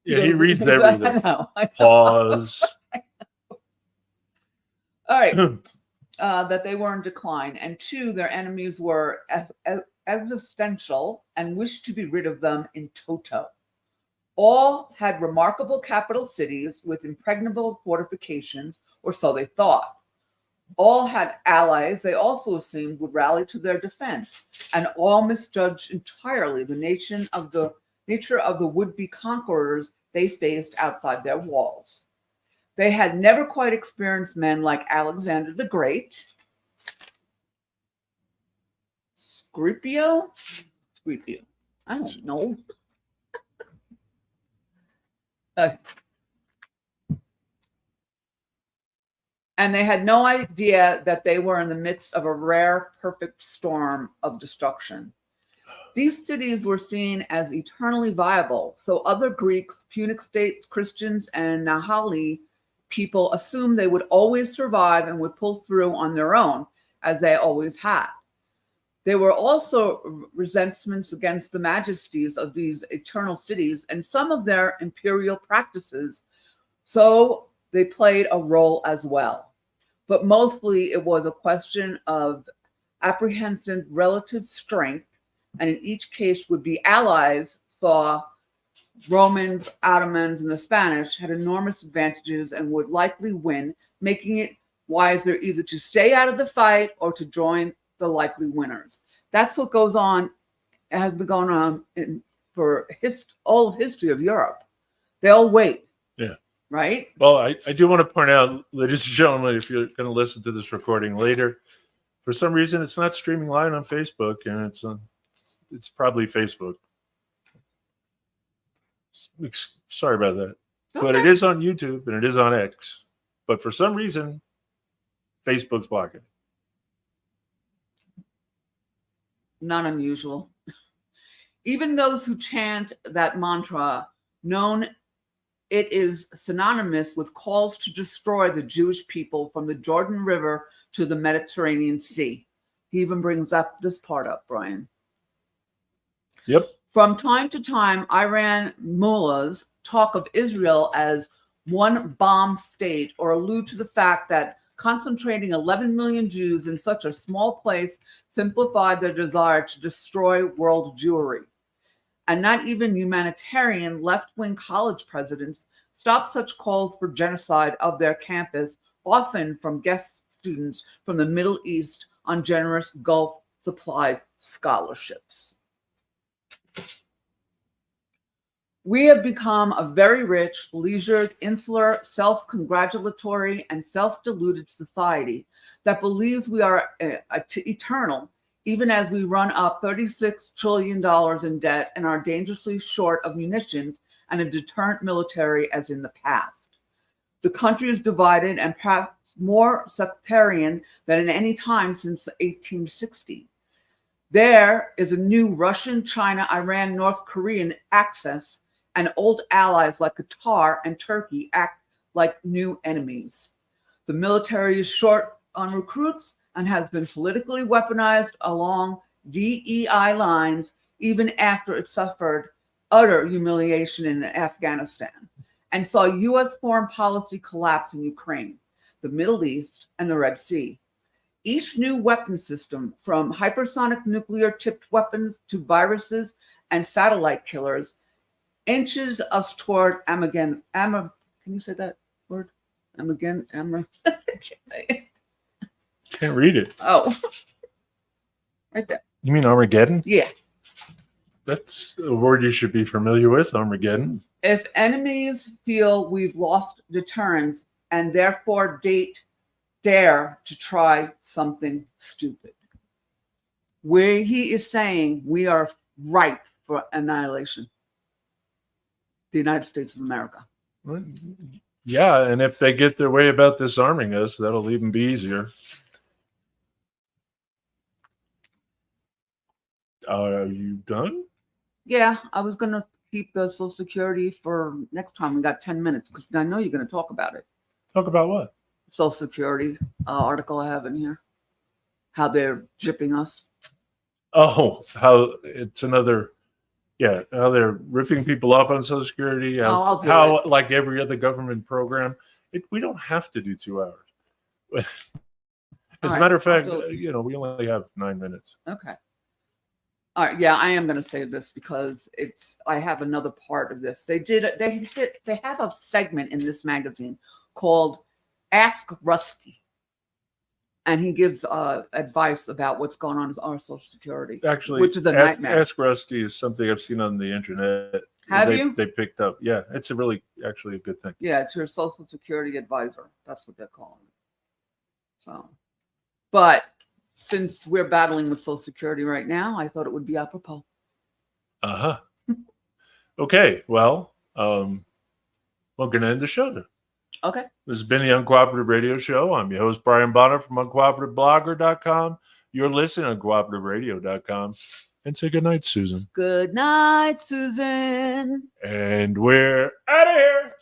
Yeah, he reads everything. I know. Pause. All right. That they were in decline. And two, their enemies were existential and wished to be rid of them in toto. All had remarkable capital cities with impregnable fortifications, or so they thought. All had allies they also assumed would rally to their defense, and all misjudged entirely the nature of the would-be conquerors they faced outside their walls. They had never quite experienced men like Alexander the Great, Scipio, I don't know. And they had no idea that they were in the midst of a rare, perfect storm of destruction. These cities were seen as eternally viable, so other Greeks, Punic states, Christians, and Nahali people assumed they would always survive and would pull through on their own, as they always had. There were also resentments against the majesties of these eternal cities and some of their imperial practices, so they played a role as well. But mostly it was a question of apprehensive relative strength, and in each case would be allies saw Romans, Ottomans, and the Spanish had enormous advantages and would likely win, making it wiser either to stay out of the fight or to join the likely winners. That's what goes on, has been going on for all of history of Europe. They all wait. Yeah. Right? Well, I do want to point out, ladies and gentlemen, if you're going to listen to this recording later, for some reason it's not streaming live on Facebook, and it's probably Facebook. Sorry about that. Okay. But it is on YouTube and it is on X. But for some reason, Facebook's blocking it. Not unusual. Even those who chant that mantra, known it is synonymous with calls to destroy the Jewish people from the Jordan River to the Mediterranean Sea. He even brings up this part up, Brian. Yep. From time to time, Iran mullahs talk of Israel as one bomb state or allude to the fact that concentrating 11 million Jews in such a small place simplified their desire to destroy world Jewry. And not even humanitarian left-wing college presidents stop such calls for genocide of their campus, often from guest students from the Middle East on generous Gulf-supplied scholarships. We have become a very rich, leisured, insular, self-congratulatory, and self-deluded society that believes we are eternal, even as we run up $36 trillion in debt and are dangerously short of munitions and a deterrent military as in the past. The country is divided and perhaps more sectarian than at any time since 1860. There is a new Russian, China, Iran, North Korean axis, and old allies like Qatar and Turkey act like new enemies. The military is short on recruits and has been politically weaponized along DEI lines even after it suffered utter humiliation in Afghanistan and saw U.S. foreign policy collapse in Ukraine, the Middle East, and the Red Sea. Each new weapon system, from hypersonic nuclear-tipped weapons to viruses and satellite killers, inches us toward Armageddon. Can you say that word? Armageddon. I can't say it. Can't read it. Oh, right there. You mean Armageddon? Yeah. That's a word you should be familiar with, Armageddon. If enemies feel we've lost deterrence and therefore dare to try something stupid, where he is saying we are ripe for annihilation. The United States of America. Yeah, and if they get their way about disarming us, that'll even be easier. Are you done? Yeah, I was going to keep the Social Security for next time. We got 10 minutes because I know you're going to talk about it. Talk about what? Social Security article I have in here. How they're gypping us. Oh, how it's another... Yeah, how they're ripping people off on Social Security. How like every other government program, we don't have to do 2 hours. As a matter of fact, we only have 9 minutes. Okay. All right. Yeah, I am going to say this because I have another part of this. They have a segment in this magazine called Ask Rusty. And he gives advice about what's going on with our Social Security. Actually, which is a nightmare. Ask Rusty is something I've seen on the internet. Have you? They picked up. Yeah, it's actually a good thing. Yeah, it's your Social Security advisor. That's what they're calling it. So, but since we're battling with Social Security right now, I thought it would be apropos. Uh-huh. Okay, well, we're going to end the show then. Okay. This has been the Uncooperative Radio Show. I'm your host, Brian Bonner from UncooperativeBlogger.com. You're listening to UncooperativeRadio.com. And say good night, Susan. Good night, Susan. And we're out of here.